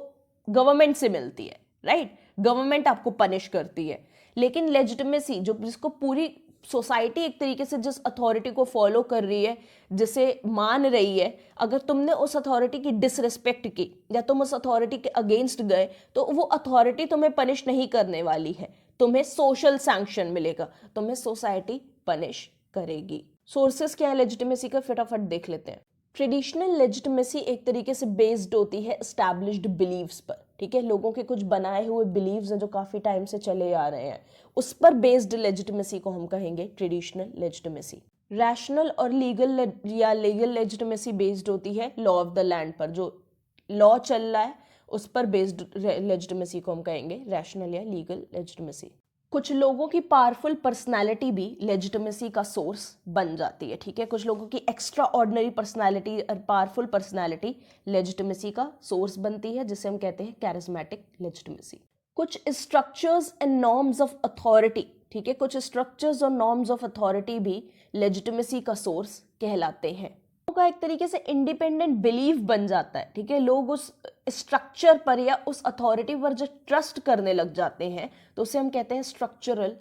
गवर्नमेंट से मिलती है, राइट, गवर्नमेंट आपको पनिश करती है। लेकिन लेजिटिमेसी जिसको पूरी सोसाइटी एक तरीके से जिस अथॉरिटी को फॉलो कर रही है, जिसे मान रही है, अगर तुमने उस अथॉरिटी की डिसरिस्पेक्ट की या तुम उस अथॉरिटी के अगेंस्ट गए, तो वो अथॉरिटी तुम्हें पनिश नहीं करने वाली है, तुम्हें सोशल सैंक्शन मिलेगा, तुम्हें सोसाइटी पनिश करेगी। सोर्सेस क्या है लेजिटिमेसी का, फटाफट देख लेते हैं। ट्रेडिशनल लेजिटिमेसी एक तरीके से बेस्ड होती है एस्टैब्लिश्ड बिलीव्स पर, ठीक है, लोगों के कुछ बनाए हुए बिलीव्स हैं जो काफी टाइम से चले आ रहे हैं, उस पर बेस्ड लेजिटिमेसी को हम कहेंगे ट्रेडिशनल लेजिटिमेसी। रैशनल और लीगल या लीगल लेजिटिमेसी बेस्ड होती है लॉ ऑफ द लैंड पर, जो लॉ चल रहा है उस पर बेस्ड लेजिटिमेसी को हम कहेंगे रैशनल या लीगल लेजिटिमेसी। कुछ लोगों की पावरफुल पर्सनालिटी भी लेजिटिमेसी का सोर्स बन जाती है, ठीक है, कुछ लोगों की एक्स्ट्रा ऑर्डिनरी पर्सनालिटी और पावरफुल पर्सनालिटी लेजिटिमेसी का सोर्स बनती है, जिसे हम कहते हैं कैरिज्मेटिक लेजिटिमेसी। कुछ structures and norms of authority, ठीक है, कुछ स्ट्रक्चर्स और नॉर्म्स ऑफ अथॉरिटी भी लेजिटिमेसी का सोर्स कहलाते हैं। का एक तरीके से इंडिपेंडेंट बिलीफ बन जाता है, ठीक है, लोग उस स्ट्रक्चर पर या उस अथॉरिटी पर जो ट्रस्ट करने लग जाते हैं, तो उसे हम कहते हैं स्ट्रक्चरल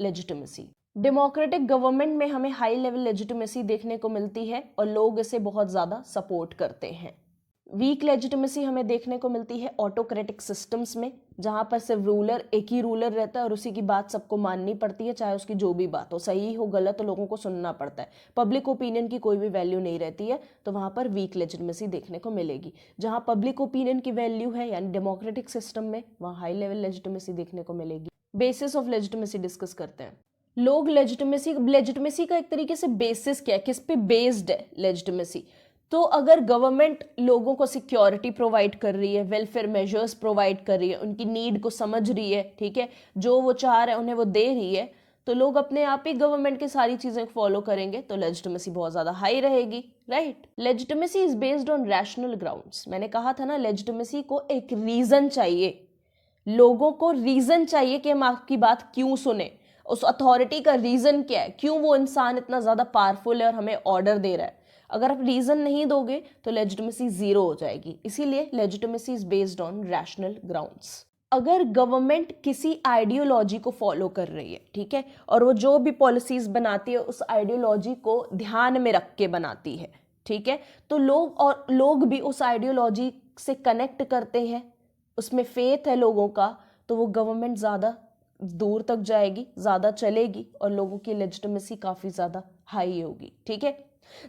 लेजिटिमेसी। डेमोक्रेटिक गवर्नमेंट में हमें हाई लेवल लेजिटिमेसी देखने को मिलती है और लोग इसे बहुत ज्यादा सपोर्ट करते हैं। वीक लेजिटिमेसी हमें देखने को मिलती है ऑटोक्रेटिक सिस्टम्स में, जहां पर सिर्फ रूलर, एक ही रूलर रहता है और उसी की बात सबको माननी पड़ती है, चाहे उसकी जो भी बात हो, सही हो गलत, तो लोगों को सुनना पड़ता है। पब्लिक ओपिनियन की कोई भी वैल्यू नहीं रहती है, तो वहां पर वीक लेजिटिमेसी देखने को मिलेगी। जहां पब्लिक ओपिनियन की वैल्यू है यानी डेमोक्रेटिक सिस्टम में, वहां हाई लेवल लेजिटिमेसी देखने को मिलेगी। बेसिस ऑफ लेजिटिमेसी डिस्कस करते हैं। लोग लेजिटिमेसी का एक तरीके से बेसिस क्या है, किस पे बेस्ड है लेजिटिमेसी? तो अगर गवर्नमेंट लोगों को सिक्योरिटी प्रोवाइड कर रही है, वेलफेयर मेजर्स प्रोवाइड कर रही है, उनकी नीड को समझ रही है, ठीक है, जो वो चाह रहे हैं उन्हें वो दे रही है, तो लोग अपने आप ही गवर्नमेंट की सारी चीजें फॉलो करेंगे, तो लेजिटिमेसी बहुत ज्यादा हाई रहेगी, right. Legitimacy is based on rational grounds. मैंने कहा था ना, लेजिटिमेसी को एक रीजन चाहिए, लोगों को रीजन चाहिए कि हम आपकी बात क्यों सुने, उस अथॉरिटी का रीजन क्या है, क्यों वो इंसान इतना ज्यादा पावरफुल है और हमें ऑर्डर दे रहा है। अगर आप रीजन नहीं दोगे तो लेजिटिमेसी जीरो हो जाएगी। इसीलिए legitimacy is based on rational grounds. अगर गवर्नमेंट किसी आइडियोलॉजी को फॉलो कर रही है, ठीक है, और वो जो भी पॉलिसीज बनाती है उस आइडियोलॉजी को ध्यान में रख के बनाती है, ठीक है, तो लोग भी उस आइडियोलॉजी से कनेक्ट करते हैं, उसमें फेथ है लोगों का, तो वो गवर्नमेंट ज़्यादा दूर तक जाएगी, ज़्यादा चलेगी और लोगों की लेजिटिमेसी काफ़ी ज़्यादा हाई होगी, ठीक है।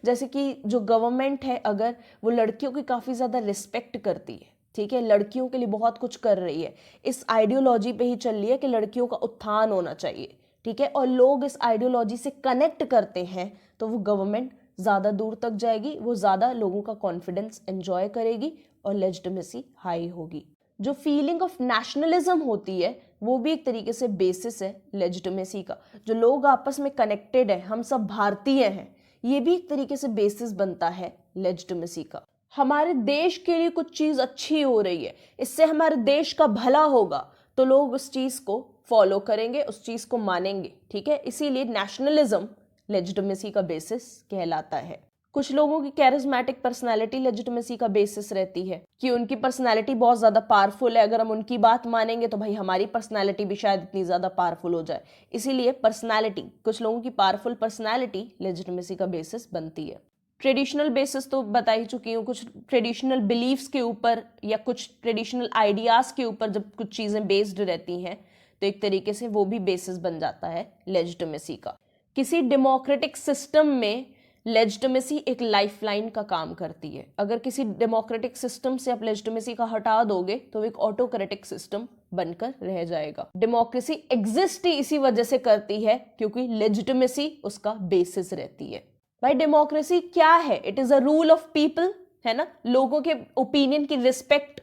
जैसे कि जो गवर्नमेंट है, अगर वो लड़कियों की काफ़ी ज़्यादा रिस्पेक्ट करती है, ठीक है, लड़कियों के लिए बहुत कुछ कर रही है, इस आइडियोलॉजी पे ही चल रही है कि लड़कियों का उत्थान होना चाहिए, ठीक है, और लोग इस आइडियोलॉजी से कनेक्ट करते हैं, तो वो गवर्नमेंट ज़्यादा दूर तक जाएगी, वो ज़्यादा लोगों का कॉन्फिडेंस एंजॉय करेगी और लेजिटिमेसी हाई होगी। जो फीलिंग ऑफ नेशनलिज्म होती है वो भी एक तरीके से बेसिस है लेजिटिमेसी का। जो लोग आपस में कनेक्टेड है, हम सब भारतीय हैं, ये भी एक तरीके से बेसिस बनता है लेजिटिमेसी का। हमारे देश के लिए कुछ चीज अच्छी हो रही है, इससे हमारे देश का भला होगा, तो लोग उस चीज को फॉलो करेंगे, उस चीज को मानेंगे, ठीक है। इसीलिए नेशनलिज्म लेजिटिमेसी का बेसिस कहलाता है। कुछ लोगों की कैरिज्मेटिक पर्सनालिटी लेजिटिमेसी का बेसिस रहती है कि उनकी पर्सनालिटी बहुत ज्यादा पावरफुल है, अगर हम उनकी बात मानेंगे तो भाई हमारी पर्सनालिटी भी शायद इतनी ज्यादा पावरफुल हो जाए। इसीलिए पर्सनालिटी, कुछ लोगों की पावरफुल पर्सनालिटी लेजिटिमेसी का बेसिस बनती है। ट्रेडिशनल बेसिस तो बता ही चुकी हूँ, कुछ ट्रेडिशनल बिलीफ्स के ऊपर या कुछ ट्रेडिशनल आइडियाज के ऊपर जब कुछ चीजें बेस्ड रहती हैं तो एक तरीके से वो भी बेसिस बन जाता है लेजिटिमेसी का। किसी डेमोक्रेटिक सिस्टम में लेजिटिमेसी एक लाइफलाइन का काम करती है। अगर किसी डेमोक्रेटिक सिस्टम से आप लेजिटिमेसी का हटा दोगे तो एक ऑटोक्रेटिक सिस्टम बनकर रह जाएगा। डेमोक्रेसी एग्जिस्ट ही इसी वजह से करती है क्योंकि लेजिटिमेसी उसका बेसिस रहती है। भाई डेमोक्रेसी क्या है? It is a rule of people, है ना, लोगों के ओपिनियन की रिस्पेक्ट,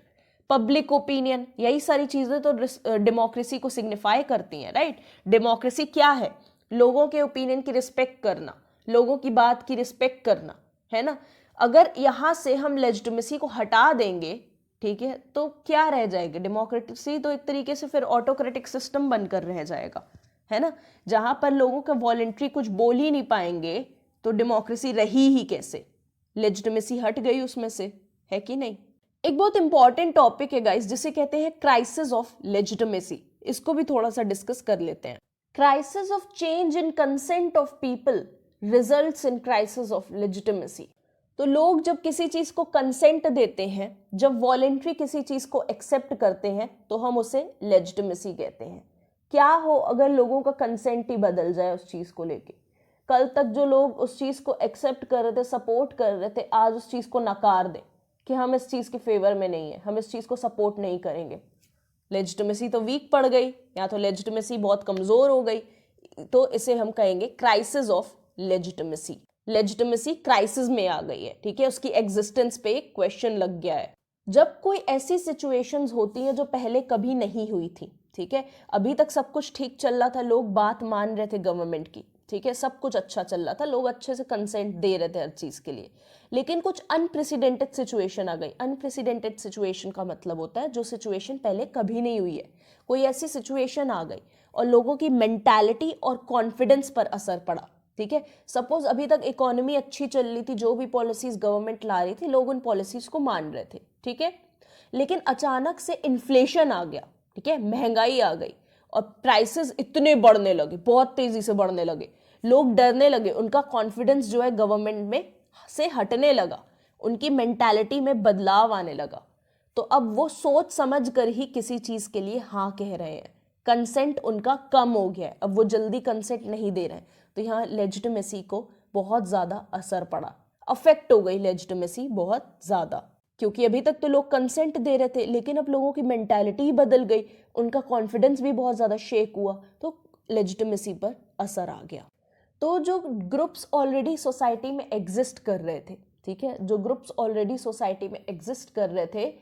पब्लिक ओपिनियन, यही सारी चीजें तो डेमोक्रेसी को सिग्निफाई करती हैं, राइट। डेमोक्रेसी क्या है? लोगों के ओपिनियन की रिस्पेक्ट करना, लोगों की बात की रिस्पेक्ट करना, है ना। अगर यहां से हम लेजिटिमेसी को हटा देंगे, ठीक है, तो क्या रह जाएगा? डेमोक्रेसी तो एक तरीके से फिर ऑटोक्रेटिक सिस्टम बनकर रह जाएगा, है ना, जहां पर लोगों का वॉलंटरी कुछ बोल ही नहीं पाएंगे, तो डेमोक्रेसी रही ही कैसे? लेजिटिमेसी हट गई उसमें से, है कि नहीं। एक बहुत इंपॉर्टेंट टॉपिक है गाइस, जिसे कहते हैं क्राइसिस ऑफ लेजिटिमेसी। इसको भी थोड़ा सा डिस्कस कर लेते हैं। Crisis of change in consent of people results in crisis of legitimacy. तो लोग जब किसी चीज को कंसेंट देते हैं, जब वॉलेंट्री किसी चीज को एक्सेप्ट करते हैं, तो हम उसे लेजिटिमेसी कहते हैं। क्या हो अगर लोगों का कंसेंट ही बदल जाए उस चीज को लेके? कल तक जो लोग उस चीज को एक्सेप्ट कर रहे थे, सपोर्ट कर रहे थे, आज उस चीज को नकार दें कि हम इस चीज के फेवर में नहीं है, हम इस चीज को सपोर्ट नहीं करेंगे। लेजिटिमेसी तो वीक पड़ गई, या तो लेजिटिमेसी बहुत कमजोर हो गई, तो इसे हम कहेंगे crisis of legitimacy. Legitimacy crisis में आ गई है, ठीक है, उसकी एग्जिस्टेंस पे एक क्वेश्चन लग गया है। जब कोई ऐसी सिचुएशंस होती हैं जो पहले कभी नहीं हुई थी, ठीक है, अभी तक सब कुछ ठीक चल रहा था, लोग बात मान रहे थे गवर्नमेंट की, ठीक है, सब कुछ अच्छा चल रहा था, लोग अच्छे से कंसेंट दे रहे थे हर चीज के लिए, लेकिन कुछ अनप्रेसिडेंटेड सिचुएशन आ गई। अनप्रेसिडेंटेड सिचुएशन का मतलब होता है जो सिचुएशन पहले कभी नहीं हुई है। कोई ऐसी सिचुएशन आ गई और लोगों की मेंटालिटी और कॉन्फिडेंस पर असर पड़ा, ठीक है। सपोज अभी तक इकोनॉमी अच्छी चल रही थी, जो भी पॉलिसीज गवर्नमेंट ला रही थी, लोग उन पॉलिसीज को मान रहे थे, ठीक है, लेकिन अचानक से इन्फ्लेशन आ गया, ठीक है, महंगाई आ गई और प्राइसेस इतने बढ़ने लगे, बहुत तेजी से बढ़ने लगे, लोग डरने लगे, उनका कॉन्फिडेंस जो है गवर्नमेंट में से हटने लगा, उनकी मेंटालिटी में बदलाव आने लगा, तो अब वो सोच समझ कर ही किसी चीज के लिए हाँ कह रहे हैं। कंसेंट उनका कम हो गया है, अब वो जल्दी कंसेंट नहीं दे रहे हैं, तो यहाँ लेजिटिमेसी को बहुत ज्यादा असर पड़ा, अफेक्ट हो गई लेजिटिमेसी बहुत ज्यादा, क्योंकि अभी तक तो लोग कंसेंट दे रहे थे, लेकिन अब लोगों की मेंटालिटी ही बदल गई, उनका कॉन्फिडेंस भी बहुत ज्यादा शेक हुआ, तो लेजिटिमेसी पर असर आ गया। तो जो ग्रुप्स ऑलरेडी सोसाइटी में एग्जिस्ट कर रहे थे, ठीक है, जो ग्रुप्स ऑलरेडी सोसाइटी में एग्जिस्ट कर रहे थे,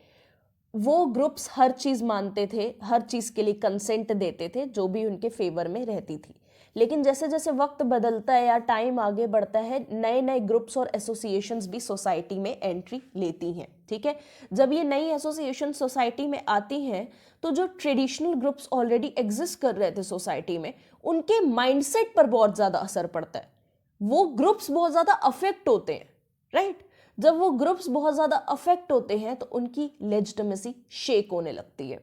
वो ग्रुप्स हर चीज मानते थे, हर चीज के लिए कंसेंट देते थे जो भी उनके फेवर में रहती थी। लेकिन जैसे जैसे वक्त बदलता है या टाइम आगे बढ़ता है, नए नए ग्रुप्स और एसोसिएशंस भी सोसाइटी में एंट्री लेती हैं, ठीक है। जब ये नई एसोसिएशन सोसाइटी में आती हैं, तो जो ट्रेडिशनल ग्रुप्स ऑलरेडी एग्जिस्ट कर रहे थे सोसाइटी में, उनके माइंडसेट पर बहुत ज्यादा असर पड़ता है, वो ग्रुप्स बहुत ज्यादा अफेक्ट होते हैं, राइट। जब वो ग्रुप्स बहुत ज्यादा अफेक्ट होते हैं तो उनकी लेजिटिमेसी शेक होने लगती है,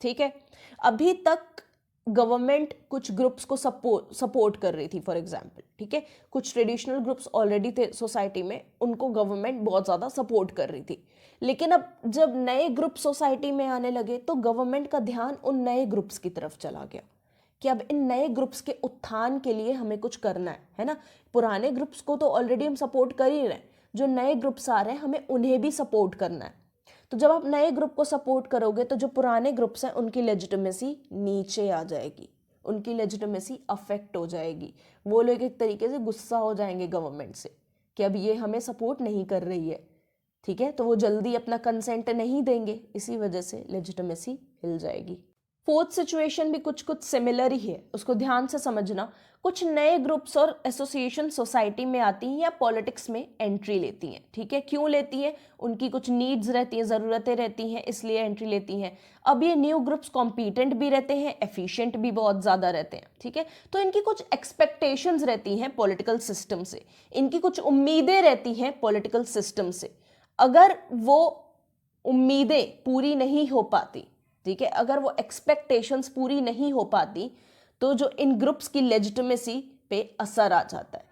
ठीक है। अभी तक गवर्नमेंट कुछ ग्रुप्स को सपोर्ट कर रही थी, फॉर एग्जांपल, ठीक है, कुछ ट्रेडिशनल ग्रुप्स ऑलरेडी थे सोसाइटी में, उनको गवर्नमेंट बहुत ज़्यादा सपोर्ट कर रही थी। लेकिन अब जब नए ग्रुप सोसाइटी में आने लगे तो गवर्नमेंट का ध्यान उन नए ग्रुप्स की तरफ चला गया कि अब इन नए ग्रुप्स के उत्थान के लिए हमें कुछ करना है ना। पुराने ग्रुप्स को तो ऑलरेडी हम सपोर्ट कर ही रहे हैं, जो नए ग्रुप्स आ रहे हैं हमें उन्हें भी सपोर्ट करना है। तो जब आप नए ग्रुप को सपोर्ट करोगे तो जो पुराने ग्रुप्स हैं उनकी लेजिटिमेसी नीचे आ जाएगी, उनकी लेजिटिमेसी अफेक्ट हो जाएगी। वो लोग एक तरीके से गुस्सा हो जाएंगे गवर्नमेंट से कि अब ये हमें सपोर्ट नहीं कर रही है, ठीक है, तो वो जल्दी अपना कंसेंट नहीं देंगे, इसी वजह से लेजिटिमेसी हिल जाएगी। फोर्थ सिचुएशन भी कुछ कुछ सिमिलर ही है, उसको ध्यान से समझना। कुछ नए ग्रुप्स और एसोसिएशन सोसाइटी में आती हैं या पॉलिटिक्स में एंट्री लेती हैं, ठीक है। क्यों लेती हैं? उनकी कुछ नीड्स रहती हैं, ज़रूरतें रहती हैं, इसलिए एंट्री लेती हैं। अब ये न्यू ग्रुप्स कॉम्पिटेंट भी रहते हैं, एफिशिएंट भी बहुत ज़्यादा रहते हैं, ठीक है। तो इनकी कुछ एक्सपेक्टेशंस रहती हैं पॉलिटिकल सिस्टम से, इनकी कुछ उम्मीदें रहती हैं पॉलिटिकल सिस्टम से। अगर वो उम्मीदें पूरी नहीं हो पाती, ठीक है, अगर वो एक्सपेक्टेशंस पूरी नहीं हो पाती, तो जो इन ग्रुप्स की लेजिटिमेसी पे असर आ जाता है।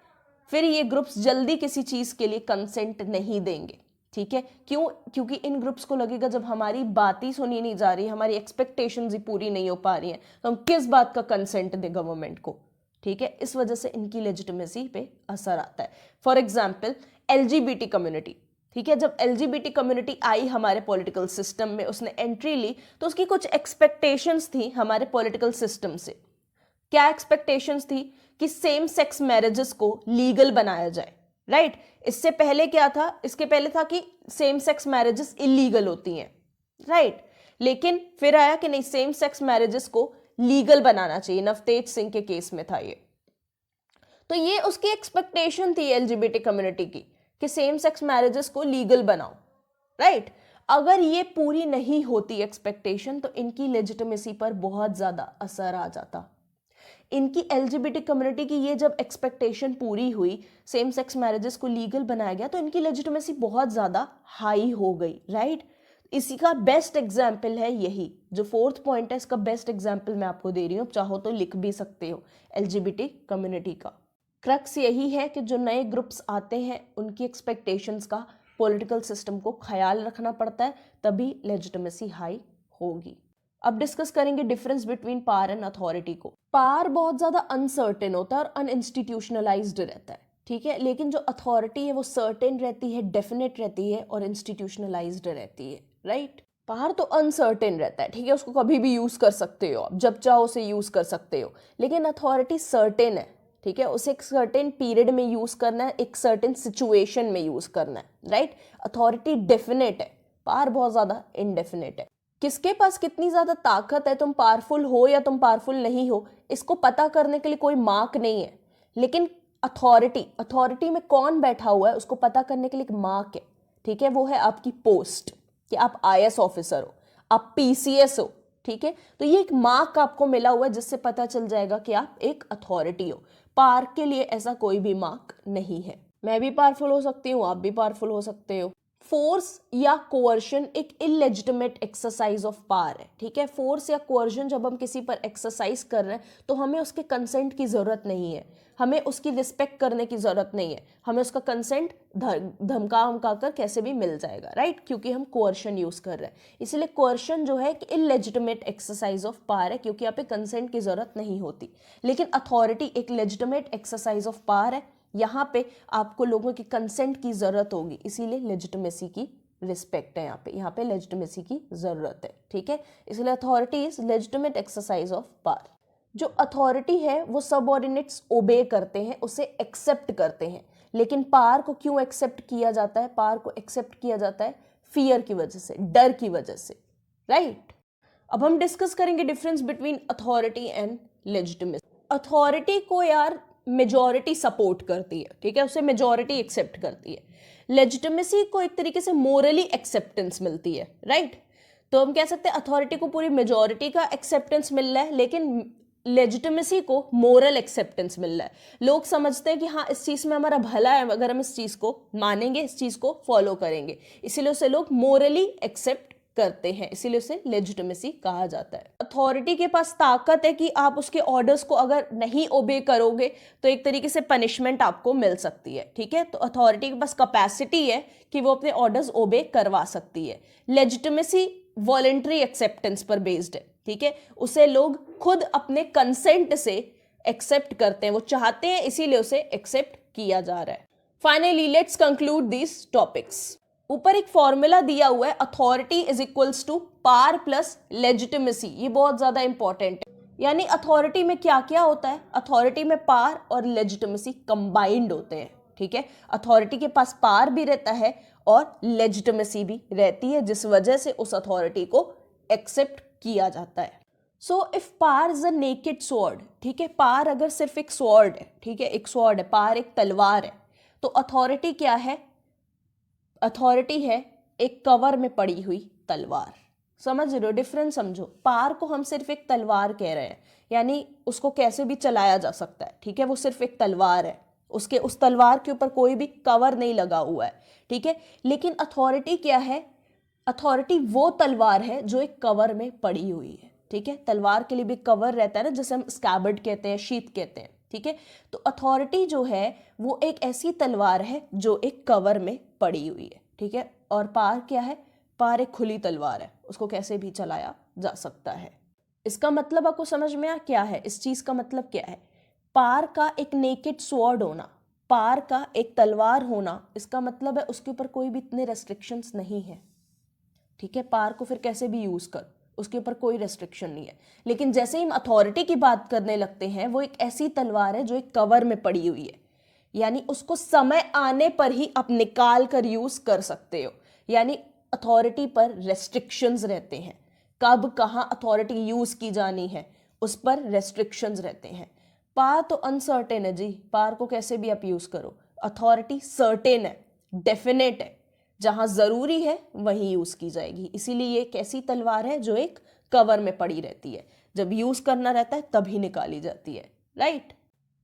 फिर ये ग्रुप्स जल्दी किसी चीज के लिए कंसेंट नहीं देंगे, ठीक है। क्यों? क्योंकि इन ग्रुप्स को लगेगा जब हमारी बात ही सुनी नहीं जा रही, हमारी एक्सपेक्टेशंस ही पूरी नहीं हो पा रही हैं, तो हम किस बात का कंसेंट दें गवर्नमेंट को, ठीक है। इस वजह से इनकी लेजिटिमेसी पे असर आता है। फॉर एग्जाम्पल LGBT कम्युनिटी, ठीक है, जब LGBT कम्युनिटी आई हमारे पॉलिटिकल सिस्टम में, उसने एंट्री ली, तो उसकी कुछ एक्सपेक्टेशंस थी हमारे पॉलिटिकल सिस्टम से। क्या एक्सपेक्टेशंस थी? कि सेम सेक्स मैरिजेस को लीगल बनाया जाए, राइट। इससे पहले क्या था? इसके पहले था कि सेम सेक्स मैरिजेस इलीगल होती हैं, राइट। लेकिन फिर आया कि नहीं, सेम सेक्स मैरिजेस को लीगल बनाना चाहिए, नवतेज सिंह के केस में था ये। तो ये उसकी एक्सपेक्टेशन थी LGBT कम्युनिटी की कि सेम सेक्स मैरिजेस को लीगल बनाओ, राइट। अगर ये पूरी नहीं होती एक्सपेक्टेशन, तो इनकी लेजिटिमेसी पर बहुत ज्यादा असर आ जाता। इनकी LGBT कम्युनिटी की ये जब एक्सपेक्टेशन पूरी हुई, सेम सेक्स मैरिजेस को लीगल बनाया गया, तो इनकी लेजिटिमेसी बहुत ज्यादा हाई हो गई, राइट। इसी का बेस्ट एग्जाम्पल है यही जो फोर्थ पॉइंट है, इसका बेस्ट एग्जाम्पल मैं आपको दे रही हूँ, चाहो तो लिख भी सकते हो। LGBT कम्युनिटी का क्रक्स यही है कि जो नए ग्रुप्स आते हैं उनकी एक्सपेक्टेशंस का पॉलिटिकल सिस्टम को ख्याल रखना पड़ता है, तभी लेजिटिमेसी हाई होगी। अब डिस्कस करेंगे difference between power and authority को। पावर बहुत ज्यादा अनसर्टेन होता है और अनइंस्टीट्यूशनलाइज्ड रहता है, ठीक है, लेकिन जो अथॉरिटी है वो सर्टेन रहती है, डेफिनेट रहती है और इंस्टीट्यूशनलाइज्ड रहती है, राइट। पावर तो अनसर्टेन रहता है, ठीक है, उसको कभी भी यूज कर सकते हो, आप जब चाहो उसे यूज कर सकते हो। लेकिन अथॉरिटी सर्टेन है, ठीक है, उसे एक सर्टेन पीरियड में यूज करना है, एक सर्टेन सिचुएशन में यूज करना है, राइट। अथॉरिटी डेफिनेट है, पावर बहुत ज्यादा इनडेफिनेट है। किसके पास कितनी ज्यादा ताकत है, तुम पावरफुल हो या तुम पावरफुल नहीं हो, इसको पता करने के लिए कोई मार्क नहीं है। लेकिन अथॉरिटी में कौन बैठा हुआ है उसको पता करने के लिए एक मार्क है, ठीक है, वो है आपकी पोस्ट, कि आप IAS ऑफिसर हो, आप PCS हो, ठीक है। तो ये एक मार्क आपको मिला हुआ है जिससे पता चल जाएगा कि आप एक अथॉरिटी हो। पावर के लिए ऐसा कोई भी मार्क नहीं है। मैं भी पावरफुल हो सकती हूँ, आप भी पावरफुल हो सकते हो। फोर्स या कोअर्शन एक इलेजिटिमेट एक्सरसाइज ऑफ पावर है, ठीक है। फोर्स या कोअर्शन जब हम किसी पर एक्सरसाइज कर रहे हैं तो हमें उसके कंसेंट की जरूरत नहीं है, हमें उसकी रिस्पेक्ट करने की जरूरत नहीं है, हमें उसका कंसेंट धमका धमका कर कैसे भी मिल जाएगा, राइट, क्योंकि हम कोअर्शन यूज कर रहे हैं। इसलिए कोअर्शन जो है एक इलेजिटिमेट एक्सरसाइज ऑफ पावर है, क्योंकि यहाँ पे कंसेंट की जरूरत नहीं होती। लेकिन अथॉरिटी एक लेजिटिमेट एक्सरसाइज ऑफ पावर है, यहाँ पे आपको लोगों की कंसेंट की जरूरत होगी, इसीलिए लेजिटिमेसी की रिस्पेक्ट है यहाँ पे लेजिटिमेसी की जरूरत है, ठीक है। इसलिए authority is legitimate exercise of power. जो अथॉरिटी है वो सबऑर्डिनेट्स ओबे करते हैं, उसे एक्सेप्ट करते हैं। लेकिन पावर को क्यों एक्सेप्ट किया जाता है? पावर को एक्सेप्ट किया जाता है फियर की वजह से, डर की वजह से, राइट। अब हम डिस्कस करेंगे difference between authority and legitimacy. Authority को यार मेजॉरिटी सपोर्ट करती है, ठीक है, उसे मेजॉरिटी एक्सेप्ट करती है। लेजिटिमेसी को एक तरीके से मोरली एक्सेप्टेंस मिलती है, राइट। तो हम कह सकते हैं अथॉरिटी को पूरी मेजॉरिटी का एक्सेप्टेंस मिल रहा है, लेकिन लेजिटिमेसी को मोरल एक्सेप्टेंस मिल रहा है। लोग समझते हैं कि हाँ इस चीज में हमारा भला है, अगर हम इस चीज को मानेंगे, इस चीज को फॉलो करेंगे, इसीलिए उसे लोग मोरली एक्सेप्ट करते हैं, इसीलिए उसे लेजिटिमेसी कहा जाता है। अथॉरिटी के पास ताकत है कि आप उसके ऑर्डर्स को अगर नहीं ओबे करोगे तो एक तरीके से पनिशमेंट आपको मिल सकती है, ठीक है। तो अथॉरिटी के पास कैपेसिटी है कि वो अपने ऑर्डर्स ओबे करवा सकती है। लेजिटिमेसी वॉलंटरी एक्सेप्टेंस पर बेस्ड है, ठीक है, उसे लोग खुद अपने कंसेंट से एक्सेप्ट करते हैं, वो चाहते हैं इसीलिए उसे एक्सेप्ट किया जा रहा है। Finally let's conclude this topics. ऊपर एक फॉर्मूला दिया हुआ है, authority is equals to power plus legitimacy. ये बहुत ज्यादा इंपॉर्टेंट है। यानी अथॉरिटी में क्या क्या होता है? अथॉरिटी में पावर और लेजिटिमेसी कंबाइंड होते हैं, ठीक है। अथॉरिटी के पास पावर भी रहता है और लेजिटिमेसी भी रहती है, जिस वजह से उस अथॉरिटी को एक्सेप्ट किया जाता है। So if power is a naked sword, ठीक है, पावर अगर सिर्फ एक स्वॉर्ड है, ठीक है, एक स्वॉर्ड है, पावर एक तलवार है, तो अथॉरिटी क्या है? अथॉरिटी है एक कवर में पड़ी हुई तलवार। समझ रहे हो डिफरेंस? समझो, पावर को हम सिर्फ एक तलवार कह रहे हैं, यानी उसको कैसे भी चलाया जा सकता है, ठीक है, वो सिर्फ एक तलवार है, उसके उस तलवार के ऊपर कोई भी कवर नहीं लगा हुआ है, ठीक है। लेकिन अथॉरिटी क्या है? अथॉरिटी वो तलवार है जो एक कवर में पड़ी हुई है, ठीक है। तलवार के लिए भी कवर रहता है ना, जिसे हम स्कैबर्ड कहते हैं, शीथ कहते हैं, ठीक है। तो अथॉरिटी जो है वो एक ऐसी तलवार है जो एक कवर में पड़ी हुई है, ठीक है। और पावर क्या है? पावर एक खुली तलवार है, उसको कैसे भी चलाया जा सकता है। इसका मतलब आपको समझ में आया क्या है? इस चीज का मतलब क्या है? पावर का एक नेकेड स्वॉर्ड होना, पावर का एक तलवार होना, इसका मतलब है उसके ऊपर कोई भी इतने रेस्ट्रिक्शंस नहीं है, ठीक है। पावर को फिर कैसे भी यूज कर, उसके ऊपर कोई रेस्ट्रिक्शन नहीं है। लेकिन जैसे ही हम अथॉरिटी की बात करने लगते हैं, वो एक ऐसी तलवार है जो एक कवर में पड़ी हुई है, यानी उसको समय आने पर ही आप निकाल कर यूज कर सकते हो। यानी अथॉरिटी पर रेस्ट्रिक्शंस रहते हैं, कब कहाँ अथॉरिटी यूज की जानी है उस पर रेस्ट्रिक्शंस रहते हैं। पावर तो अनसर्टेन है जी, पावर को कैसे भी आप यूज करो। अथॉरिटी सर्टेन है, डेफिनेट है, जहां जरूरी है वहीं यूज की जाएगी। इसीलिए ये एक ऐसी तलवार है जो एक कवर में पड़ी रहती है, जब यूज करना रहता है तभी निकाली जाती है, राइट।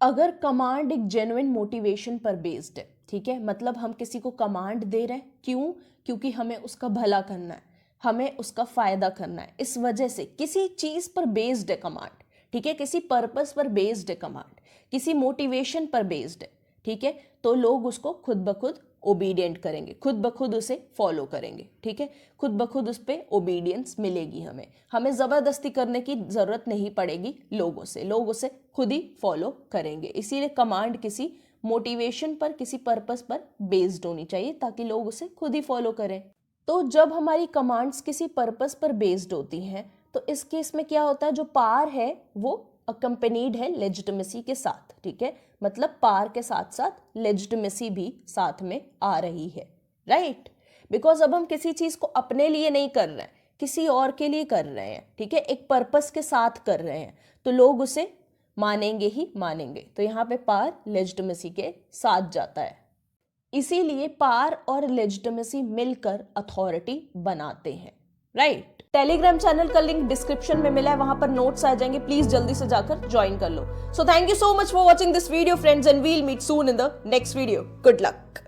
अगर कमांड एक जेन्युइन मोटिवेशन पर बेस्ड है, ठीक है, मतलब हम किसी को कमांड दे रहे हैं, क्यों? क्योंकि हमें उसका भला करना है, हमें उसका फायदा करना है, इस वजह से किसी चीज पर बेस्ड है कमांड, ठीक है, किसी पर्पस पर बेस्ड है कमांड, किसी मोटिवेशन पर बेस्ड है, ठीक है, तो लोग उसको खुद ब खुद ओबीडियंट करेंगे, खुद ब खुद उसे फॉलो करेंगे, ठीक है, खुद ब खुद उस पर ओबीडियंस मिलेगी। हमें जबरदस्ती करने की जरूरत नहीं पड़ेगी लोगों से, लोग उसे खुद ही फॉलो करेंगे। इसीलिए कमांड किसी मोटिवेशन पर, किसी पर्पस पर बेस्ड होनी चाहिए ताकि लोग उसे खुद ही फॉलो करें। तो जब हमारी कमांड्स किसी पर्पस पर बेस्ड होती हैं तो इस केस में क्या होता है? जो पावर है वो अकम्पनीड है लेजिटिमेसी के साथ, ठीक है, मतलब पावर के साथ साथ लेजिटिमेसी भी साथ में आ रही है, राइट। बिकॉज अब हम किसी चीज को अपने लिए नहीं कर रहे हैं, किसी और के लिए कर रहे हैं, ठीक है, एक पर्पस के साथ कर रहे हैं, तो लोग उसे मानेंगे ही मानेंगे। तो यहाँ पे पावर लेजिटिमेसी के साथ जाता है, इसीलिए पावर और लेजिटिमेसी मिलकर अथॉरिटी बनाते हैं, राइट। टेलीग्राम चैनल का लिंक डिस्क्रिप्शन में मिला है, वहां पर नोट्स आ जाएंगे, प्लीज जल्दी से जाकर ज्वाइन कर लो। So thank you so much for watching this video friends, and we'll meet soon in the next video. Good luck.